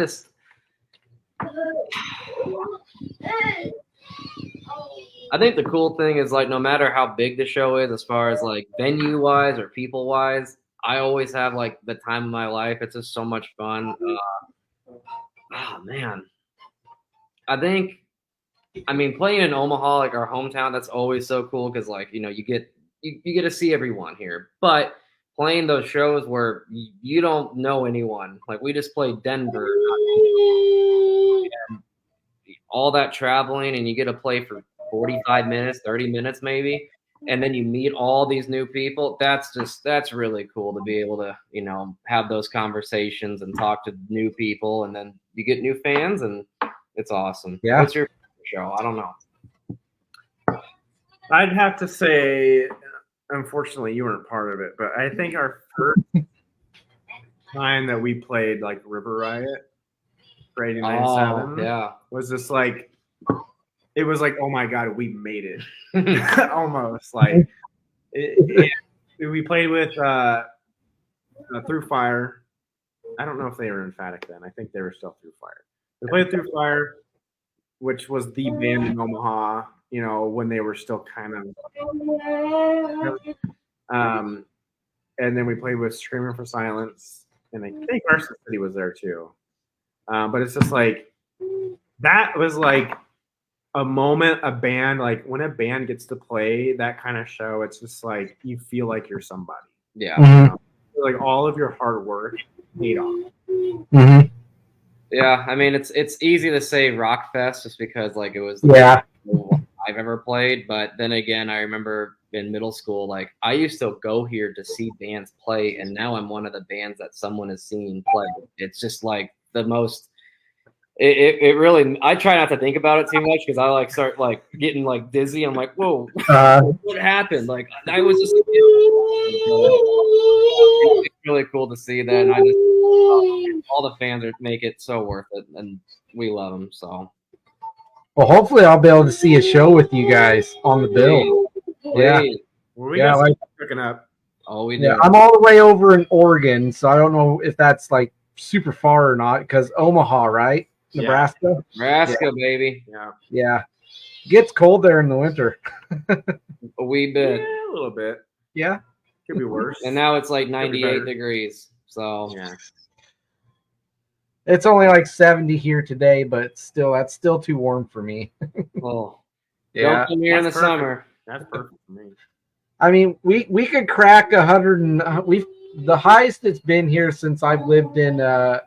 think the cool thing is like no matter how big the show is, as far as like venue wise or people wise, I always have like the time of my life. It's just so much fun. Man, I mean, playing in Omaha, like our hometown, that's always so cool because like you get to see everyone here. But playing those shows where you don't know anyone, like we just played Denver, and all that traveling, and you get to play for 45 minutes, 30 minutes maybe, and then you meet all these new people. That's really cool to be able to have those conversations and talk to new people, and then you get new fans, and it's awesome. Yeah. What's your show? I don't know. I'd have to say, unfortunately, you weren't part of it, but I think our first time that we played like River Riot for 89.7 was just like, it was like, oh my God, we made it. Almost like we played with Through Fire. I don't know if they were emphatic then. I think they were still Through Fire. We played Through Fire, which was the band in Omaha, when they were still kind of. And then we played with Screaming for Silence, and I think Carson City was there too. But it's just like that was like a moment, a band, like when a band gets to play that kind of show, it's just like you feel like you're somebody. Yeah. Mm-hmm. Like all of your hard work paid off. Mm-hmm. Yeah, I mean it's easy to say Rockfest just because like it was the Yeah. best I've ever played, but then again I remember in middle school like I used to go here to see bands play, and now I'm one of the bands that someone has seen play. It's just like the most. It really. I try not to think about it too much because I like start like getting like dizzy. I'm like, whoa, what happened? Like I was just. It's really cool to see that, and I just all the fans make it so worth it, and we love them. So. Well, hopefully I'll be able to see a show with you guys on the bill. Yeah. Well, we got like cooking up. Oh, we do. Yeah, I'm all the way over in Oregon, so I don't know if that's like super far or not. Because Omaha, right? Nebraska. Nebraska, baby. Yeah. Gets cold there in the winter. A wee bit. Yeah, a little bit. Yeah. Could be worse. And now it's like 98 degrees. So yeah. It's only like 70 here today, but still, that's still too warm for me. Oh. Yeah. Don't come here in the That's perfect. summer. That's perfect for me. I mean, we could crack 100 and the highest it's been here since I've lived in the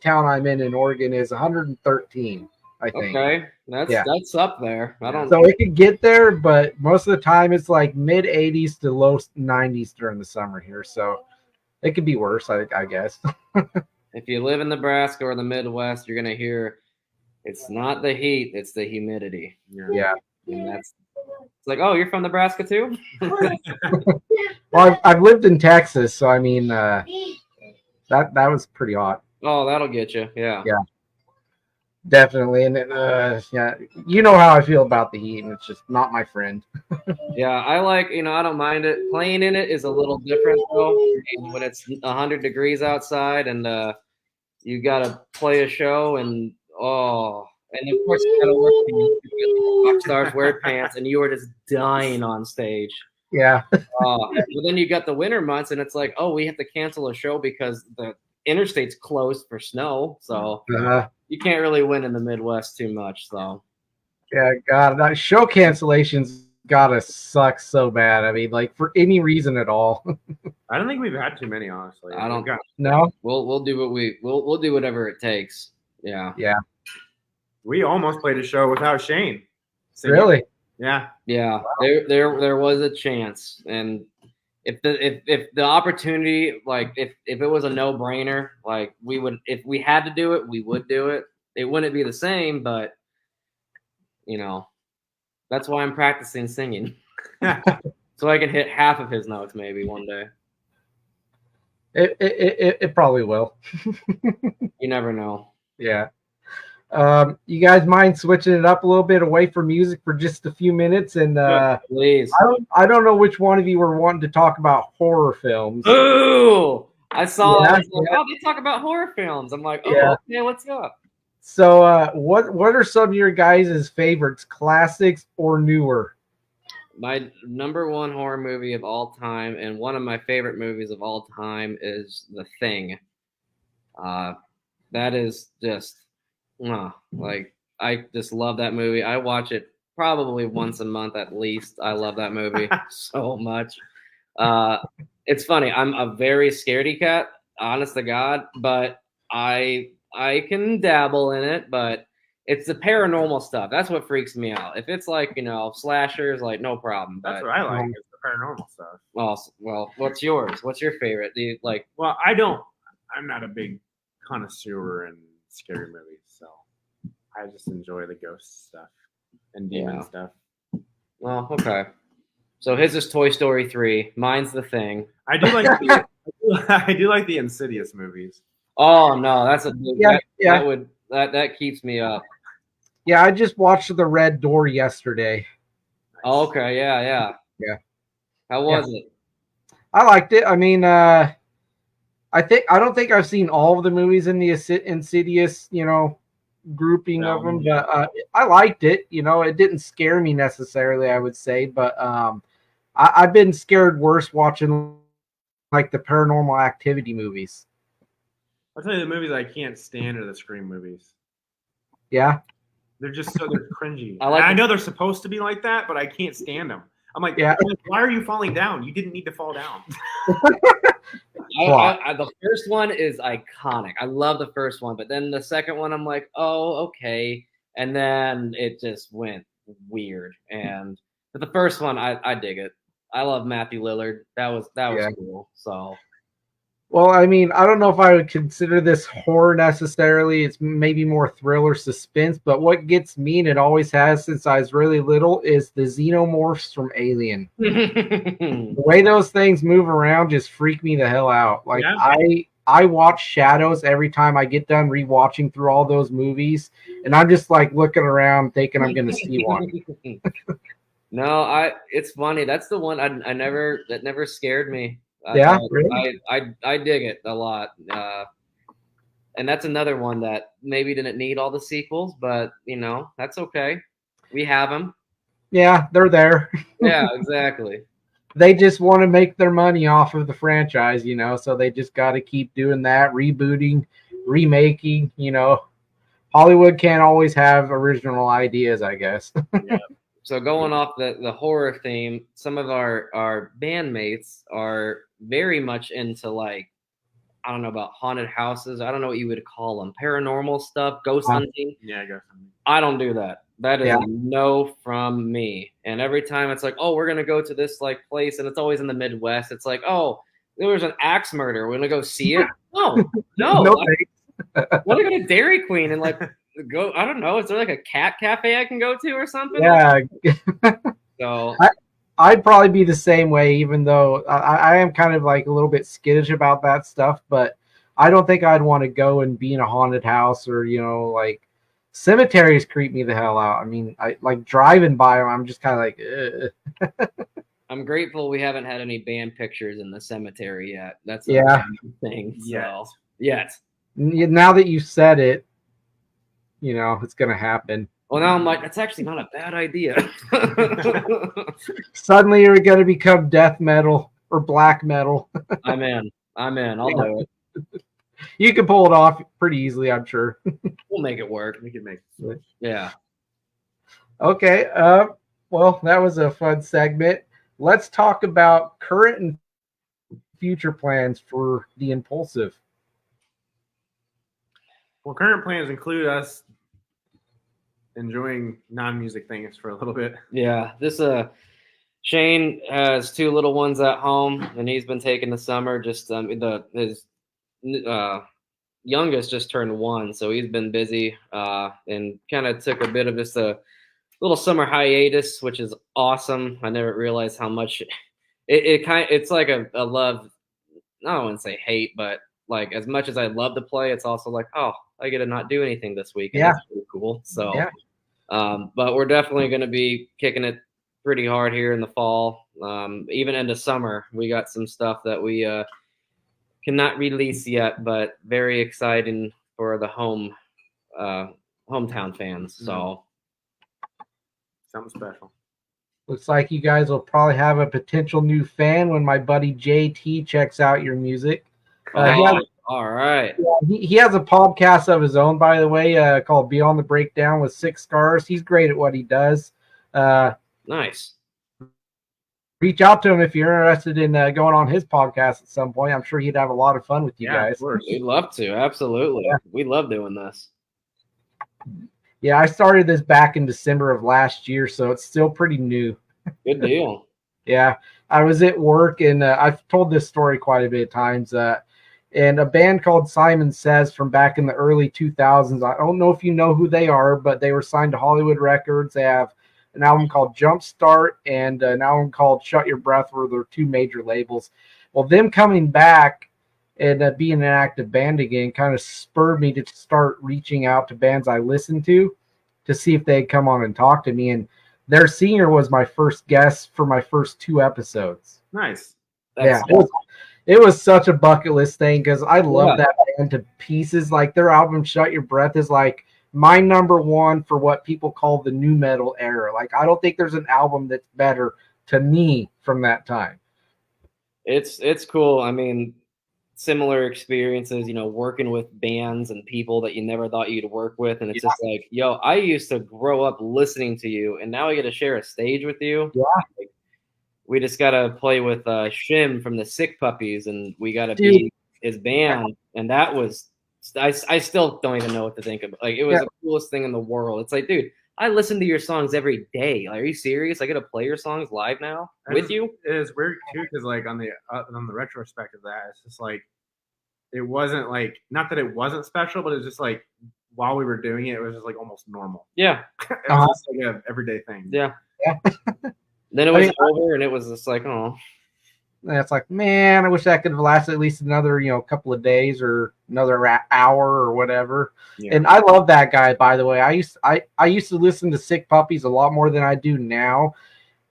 town I'm in Oregon is 113, I think. Okay, that's up there. I don't. So it could get there, but most of the time it's like mid 80s to low 90s during the summer here. So it could be worse, I guess. If you live in Nebraska or the Midwest, you're gonna hear it's not the heat, it's the humidity. Yeah. And it's like, oh, you're from Nebraska too? Well, I've lived in Texas, so I mean that was pretty hot. Oh, that'll get you. Yeah. Yeah. Definitely, and yeah, you know how I feel about the heat, and it's just not my friend. Yeah, I don't mind it. Playing in it is a little different though. And when it's 100 degrees outside and you gotta play a show and of course you gotta wear pants. Rock stars wear pants, and you are just dying on stage. Yeah. But then you got the winter months, and it's like, oh, we have to cancel a show because the interstate's closed for snow, so you can't really win in the Midwest too much. So yeah, God, that show cancellations gotta suck so bad. I mean, like for any reason at all. I don't think we've had too many, honestly. I don't. No. We'll do what we'll do whatever it takes. Yeah. Yeah. We almost played a show without Shane. singing. Really? Yeah. Yeah. Wow. There was a chance, and if the opportunity, like if it was a no-brainer, like we would, if we had to do it, we would do it. It wouldn't be the same, but that's why I'm practicing singing. So I can hit half of his notes maybe one day. It probably will. You never know. Yeah. You guys mind switching it up a little bit away from music for just a few minutes? And please. I don't know which one of you were wanting to talk about horror films. Ooh, I saw. Yeah, oh, they talk about horror films. I'm like, okay, what's up? So, what are some of your guys' favorites, classics or newer? My number one horror movie of all time, and one of my favorite movies of all time, is The Thing. That is just, like, I just love that movie. I watch it probably once a month at least. I love that movie so much. It's funny. I'm a very scaredy cat, honest to God, but I can dabble in it, but it's the paranormal stuff. That's what freaks me out. If it's like, slashers, like no problem. That's what I like. It's the paranormal stuff. Well, what's yours? What's your favorite? Do you like? Well, I'm not a big connoisseur in scary movies, so I just enjoy the ghost stuff and demon stuff. Well, okay. So his is Toy Story 3. Mine's The Thing. I do like the Insidious movies. Oh no, that's a that keeps me up. Yeah, I just watched The Red Door yesterday. Oh, okay, yeah. How was it? I liked it. I mean, I don't think I've seen all of the movies in the Insidious, grouping of them, but I liked it. It didn't scare me necessarily, I would say, but I've been scared worse watching like the Paranormal Activity movies. I'll tell you the movies I can't stand are the Scream movies. Yeah. They're just they're cringy. I know they're supposed to be like that, but I can't stand them. I'm like, why are you falling down? You didn't need to fall down. The first one is iconic. I love the first one, but then the second one, I'm like, oh, okay. And then it just went weird. But the first one, I dig it. I love Matthew Lillard. That was cool. So. Well, I mean, I don't know if I would consider this horror necessarily. It's maybe more thriller suspense, but what gets me, and it always has since I was really little, is the xenomorphs from Alien. The way those things move around just freak me the hell out. Like, I watch Shadows every time I get done rewatching through all those movies, and I'm just like looking around thinking I'm going to see one. No, it's funny. That's the one that never scared me. Really? I dig it a lot. And that's another one that maybe didn't need all the sequels, but that's okay. We have them. Yeah, they're there. Yeah, exactly. They just want to make their money off of the franchise, so they just got to keep doing that, rebooting, remaking, Hollywood can't always have original ideas, I guess. So going off the horror theme, some of our bandmates are very much into like, I don't know about haunted houses. I don't know what you would call them. Paranormal stuff, ghost hunting. Yeah, ghost hunting. I don't do that. That is a no from me. And every time it's like, oh, we're gonna go to this like place, and it's always in the Midwest. It's like, oh, there was an axe murder. We're gonna go see it. No. No I want to go to Dairy Queen and like go. I don't know. Is there like a cat cafe I can go to or something? Yeah. So I'd probably be the same way, even though I am kind of like a little bit skittish about that stuff. But I don't think I'd want to go and be in a haunted house, or like cemeteries creep me the hell out. I mean, I like driving by them. I'm just kind of like. I'm grateful we haven't had any band pictures in the cemetery yet. That's a thing. So Yes. Now that you said it, it's gonna happen. Well, now I'm like, that's actually not a bad idea. Suddenly you're going to become death metal or black metal. I'm in. I'll do it. You can pull it off pretty easily, I'm sure. We'll make it work. We can make it. Yeah. Okay. Well, that was a fun segment. Let's talk about current and future plans for the Impulsive. Well, current plans include us enjoying non-music things for a little bit. Yeah, this Shane has 2 little ones at home, and he's been taking the summer. Just his youngest just turned 1, so he's been busy and kind of took a bit of just a little summer hiatus, which is awesome. I never realized how much it's like a love. I don't want to say hate, but like as much as I love to play, it's also like, oh, I get to not do anything this week. And that's pretty cool. So, but we're definitely going to be kicking it pretty hard here in the fall. Even into summer, we got some stuff that we cannot release yet, but very exciting for the hometown fans. So, something special. Looks like you guys will probably have a potential new fan when my buddy JT checks out your music. All right. He has a podcast of his own, by the way, called Beyond the Breakdown with 6 Scars. He's great at what he does. Nice. Reach out to him if you're interested in going on his podcast at some point. I'm sure he'd have a lot of fun with you guys. Of course. We'd love to. Absolutely. Yeah. We love doing this. Yeah, I started this back in December of last year, so it's still pretty new. Good deal. Yeah, I was at work, and I've told this story quite a bit of times. And a band called Simon Says from back in the early 2000s. I don't know if you know who they are, but they were signed to Hollywood Records. They have an album called Jumpstart and an album called Shut Your Breath, where they're 2 major labels. Well, them coming back and being an active band again kind of spurred me to start reaching out to bands I listened to see if they'd come on and talk to me. And their singer was my first guest for my first 2 episodes. Nice. It was such a bucket list thing because I love that band to pieces. Like their album Shut Your Breath is like my number 1 for what people call the new metal era. Like I don't think there's an album that's better to me from that time. It's cool. I mean, similar experiences, working with bands and people that you never thought you'd work with. And it's just like, yo, I used to grow up listening to you, and now I get to share a stage with you. Yeah. Like, we just got to play with Shim from the Sick Puppies, and we got to be his band. And that was, I still don't even know what to think of. Like, it was the coolest thing in the world. It's like, dude, I listen to your songs every day. Like, are you serious? I get to play your songs live now with you? It is weird too, because like on the retrospect of that, it's just like it wasn't like, not that it wasn't special, but it was just like while we were doing it, it was just like almost normal. Yeah, it was just like an everyday thing. Yeah. Then it was over, and it was just like, oh. And it's like, man, I wish that could have lasted at least another, couple of days or another hour or whatever. Yeah. And I love that guy, by the way. I used to listen to Sick Puppies a lot more than I do now.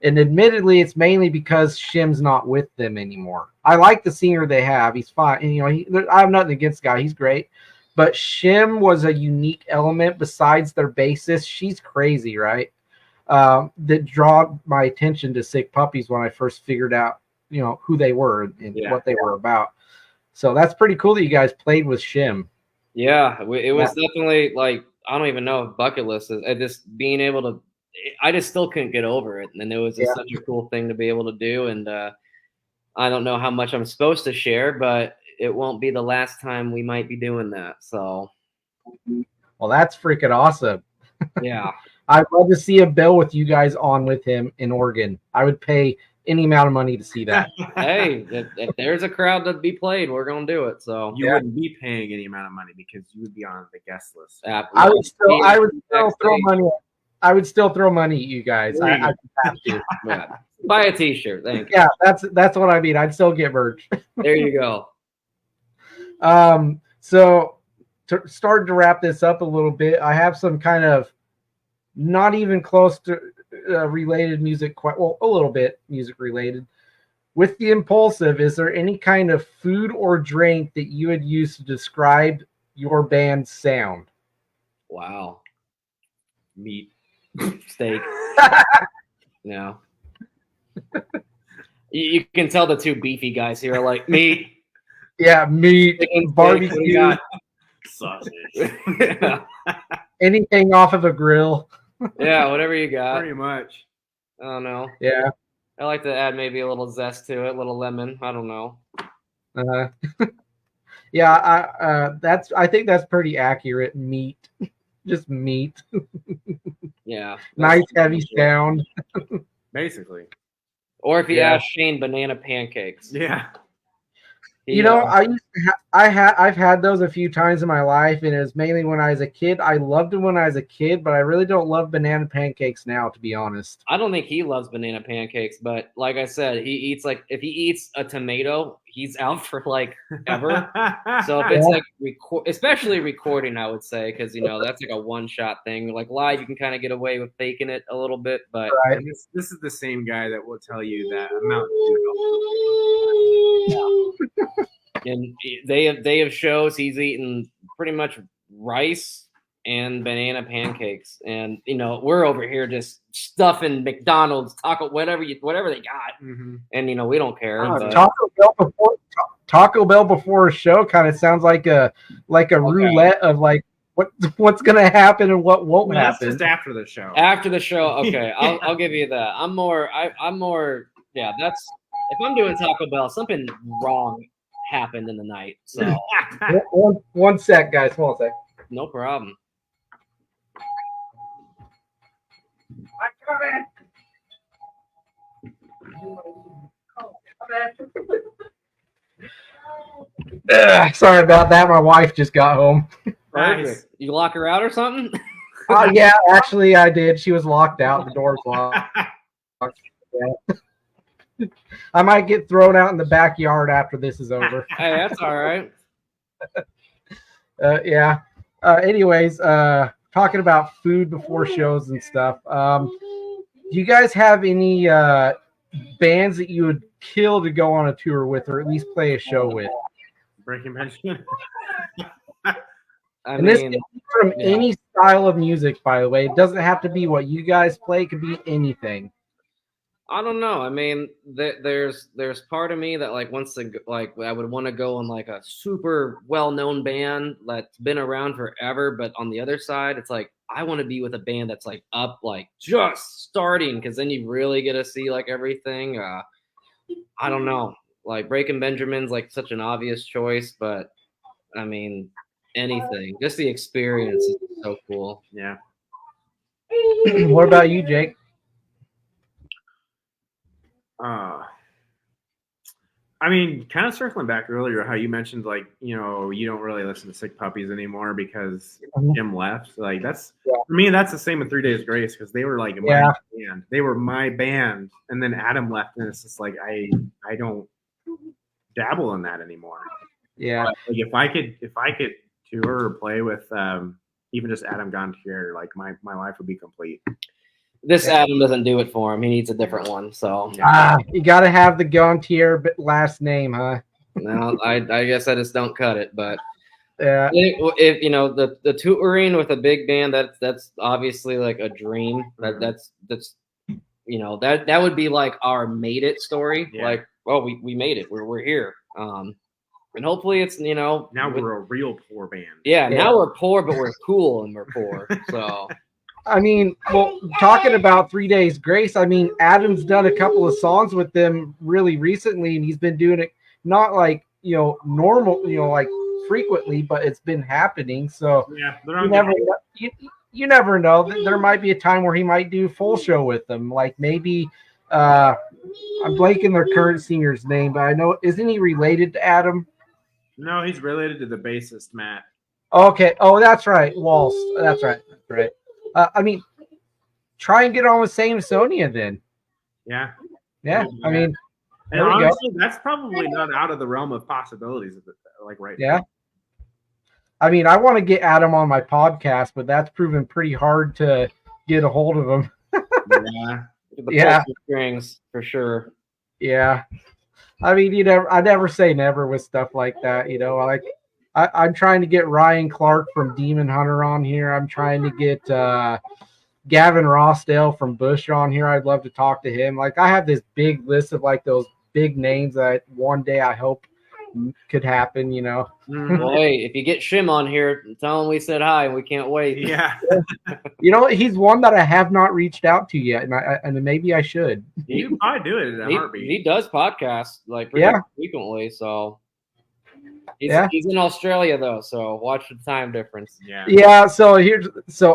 And admittedly, it's mainly because Shim's not with them anymore. I like the singer they have. He's fine. And, I have nothing against the guy. He's great. But Shim was a unique element besides their bassist. She's crazy, right? That drew my attention to Sick Puppies when I first figured out, who they were and what they were about. So that's pretty cool that you guys played with Shim. Yeah, it was definitely like, I don't even know if bucket list is just being able to I just still couldn't get over it. And it was just such a cool thing to be able to do. And I don't know how much I'm supposed to share, but it won't be the last time we might be doing that. So, well, that's freaking awesome. Yeah. I'd love to see a bill with you guys on with him in Oregon. I would pay any amount of money to see that. Hey, if there's a crowd to be played, we're gonna do it. So you wouldn't be paying any amount of money because you would be on the guest list. I would still throw money. I would still throw money at you guys. I have to. Yeah. Buy a T-shirt. Thank you. Yeah, that's what I mean. I'd still get merch. There you go. So to start to wrap this up a little bit, I have some kind of not even close to related music, well, a little bit music related. With the Impulsive, is there any kind of food or drink that you would use to describe your band's sound? Wow. Meat. Steak. No. You can tell the two beefy guys here are like, meat. Yeah, meat, barbecue, sausage. Yeah. Anything off of a grill. Yeah, whatever you got. Pretty much. I don't know. Yeah. I like to add maybe a little zest to it, a little lemon. I don't know. Yeah, I think that's pretty accurate. Meat. Just meat. Yeah. Nice heavy sound. Basically. Or if you ask Shane, banana pancakes. Yeah. You know, I've had those a few times in my life, and it was mainly when I was a kid. I loved them when I was a kid, but I really don't love banana pancakes now, to be honest. I don't think he loves banana pancakes, but like I said, he eats if he eats a tomato, he's out for like ever. So if it's like especially recording, I would say, because that's like a one-shot thing. Like live, you can kind of get away with faking it a little bit, but right. This is the same guy that will tell you that amount. And they have shows he's eaten pretty much rice and banana pancakes, and we're over here just stuffing McDonald's, taco, whatever they got, and we don't care. Taco Bell before a show kind of sounds like a roulette of like what's gonna happen and what won't happen. That's just after the show. After the show, okay, I'll give you that. I'm more. Yeah, that's if I'm doing Taco Bell, something wrong happened in the night. So one sec, guys. Hold on a sec. No problem. Sorry about that. My wife just got home. Nice. You lock her out or something? Oh yeah, actually I did. She was locked out. The door was locked. Yeah. I might get thrown out in the backyard after this is over. Hey, that's all right. Yeah. Anyways, talking about food before shows and stuff. Do you guys have any bands that you would kill to go on a tour with, or at least play a show with? Breaking Benjamin. This can be from any style of music, by the way. It doesn't have to be what you guys play. It could be anything. I don't know. I mean, there's part of me that wants to I would want to go on like a super well-known band that's been around forever, but on the other side, it's like I want to be with a band that's like up, like just starting, because then you really get to see like everything. I don't know. Like Breaking Benjamin's like such an obvious choice, but I mean, anything, just the experience is so cool. Yeah. What about you, Jake? I mean, kind of circling back earlier, how you mentioned you don't really listen to Sick Puppies anymore because Jim left. Like for me, that's the same with 3 Days Grace, because they were like my band. They were my band, and then Adam left, and it's just like I don't dabble in that anymore. Yeah. But, if I could tour or play with even just Adam Gontier, like my life would be complete. This Adam doesn't do it for him. He needs a different one. So you got to have the Gontier last name, huh? No, I guess I just don't cut it. But yeah, if the touring with a big band, that's obviously like a dream. That's that would be like our made it story. Yeah. Like, well, we made it. We're here. And hopefully it's now we're a real poor band. Yeah, now we're poor, but we're cool and we're poor. So. I mean, well, talking about 3 Days Grace, I mean, Adam's done a couple of songs with them really recently, and he's been doing it not like, normal, like frequently, but it's been happening. So Yeah, you never know. There might be a time where he might do a full show with them. Like maybe I'm blanking their current singer's name, but I know, isn't he related to Adam? No, he's related to the bassist, Matt. Okay. Oh, that's right. Waltz. That's right. I mean, try and get on with Samusonia then. Yeah. Yeah. I mean, and honestly, that's probably not out of the realm of possibilities of it, like right yeah. now. I mean, I want to get Adam on my podcast, but that's proven pretty hard to get a hold of him. Yeah. The strings for sure. Yeah. I mean, I never say never with stuff like that. Like I'm trying to get Ryan Clark from Demon Hunter on here. I'm trying to get Gavin Rossdale from Bush on here. I'd love to talk to him. Like I have this big list of like those big names that one day I hope could happen, Well, hey, if you get Shim on here, tell him we said hi and we can't wait. Yeah. He's one that I have not reached out to yet, and maybe I should. You can probably do it in a heartbeat. He does podcasts like pretty frequently, so he's in Australia though, so watch the time difference. Yeah. So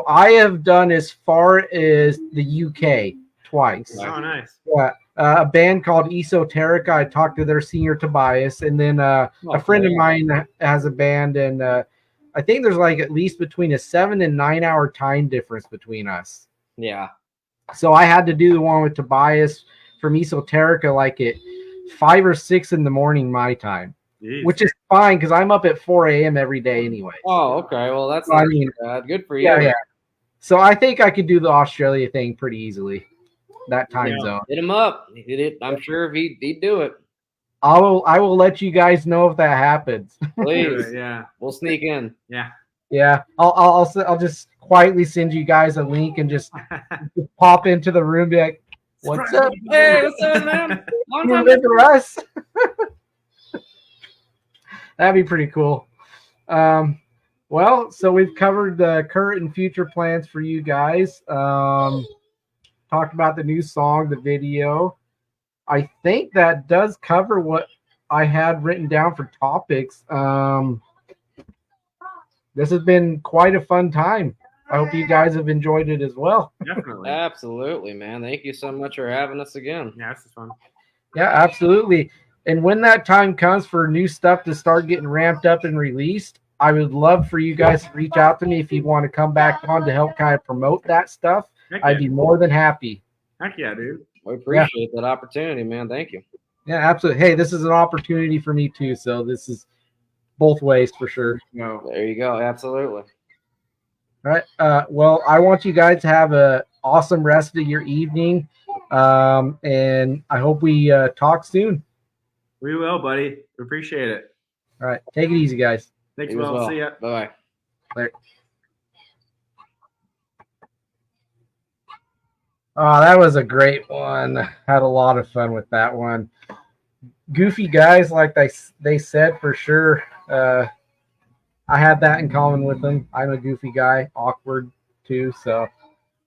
I have done as far as the UK twice. Oh, nice. Yeah. A band called Esoterica. I talked to their singer Tobias, and then a friend of mine has a band, and I think there's like at least between a 7 and 9 hour time difference between us. Yeah. So I had to do the one with Tobias from Esoterica like at 5 or 6 in the morning my time. Jeez. Which is fine because I'm up at 4 a.m. every day anyway. Oh, okay. Well, that's good for you. Yeah. So I think I could do the Australia thing pretty easily. That time zone. Hit him up. I'm sure he'd do it. I will let you guys know if that happens. Please. Yeah. We'll sneak in. Yeah. Yeah. I'll just quietly send you guys a link and just pop into the room and be like, "What's up? Hey, what's up, man? Long time with us." That'd be pretty cool. Well, so we've covered the current and future plans for you guys. Talked about the new song, the video. I think that does cover what I had written down for topics. This has been quite a fun time. I hope you guys have enjoyed it as well. Definitely. Absolutely, man. Thank you so much for having us again. Yeah, this is fun. Yeah, absolutely. And when that time comes for new stuff to start getting ramped up and released, I would love for you guys to reach out to me if you want to come back on to help kind of promote that stuff. I'd be more than happy. Heck yeah, dude. We appreciate that opportunity, man. Thank you. Yeah, absolutely. Hey, this is an opportunity for me too. So this is both ways for sure. No. There you go. Absolutely. All right. Well, I want you guys to have an awesome rest of your evening. And I hope we talk soon. We will, buddy. We appreciate it. All right. Take it easy, guys. Thanks, Will. See ya. Bye-bye. Later. Oh, that was a great one. Had a lot of fun with that one. Goofy guys, like they said, for sure. I had that in common with them. I'm a goofy guy, awkward too. So,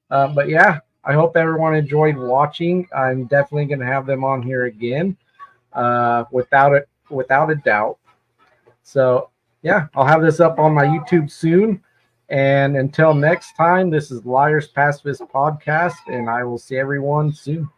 but yeah, I hope everyone enjoyed watching. I'm definitely going to have them on here again, without a doubt. So yeah, I'll have this up on my YouTube soon. And until next time, this is Liars Pacifist Podcast, and I will see everyone soon.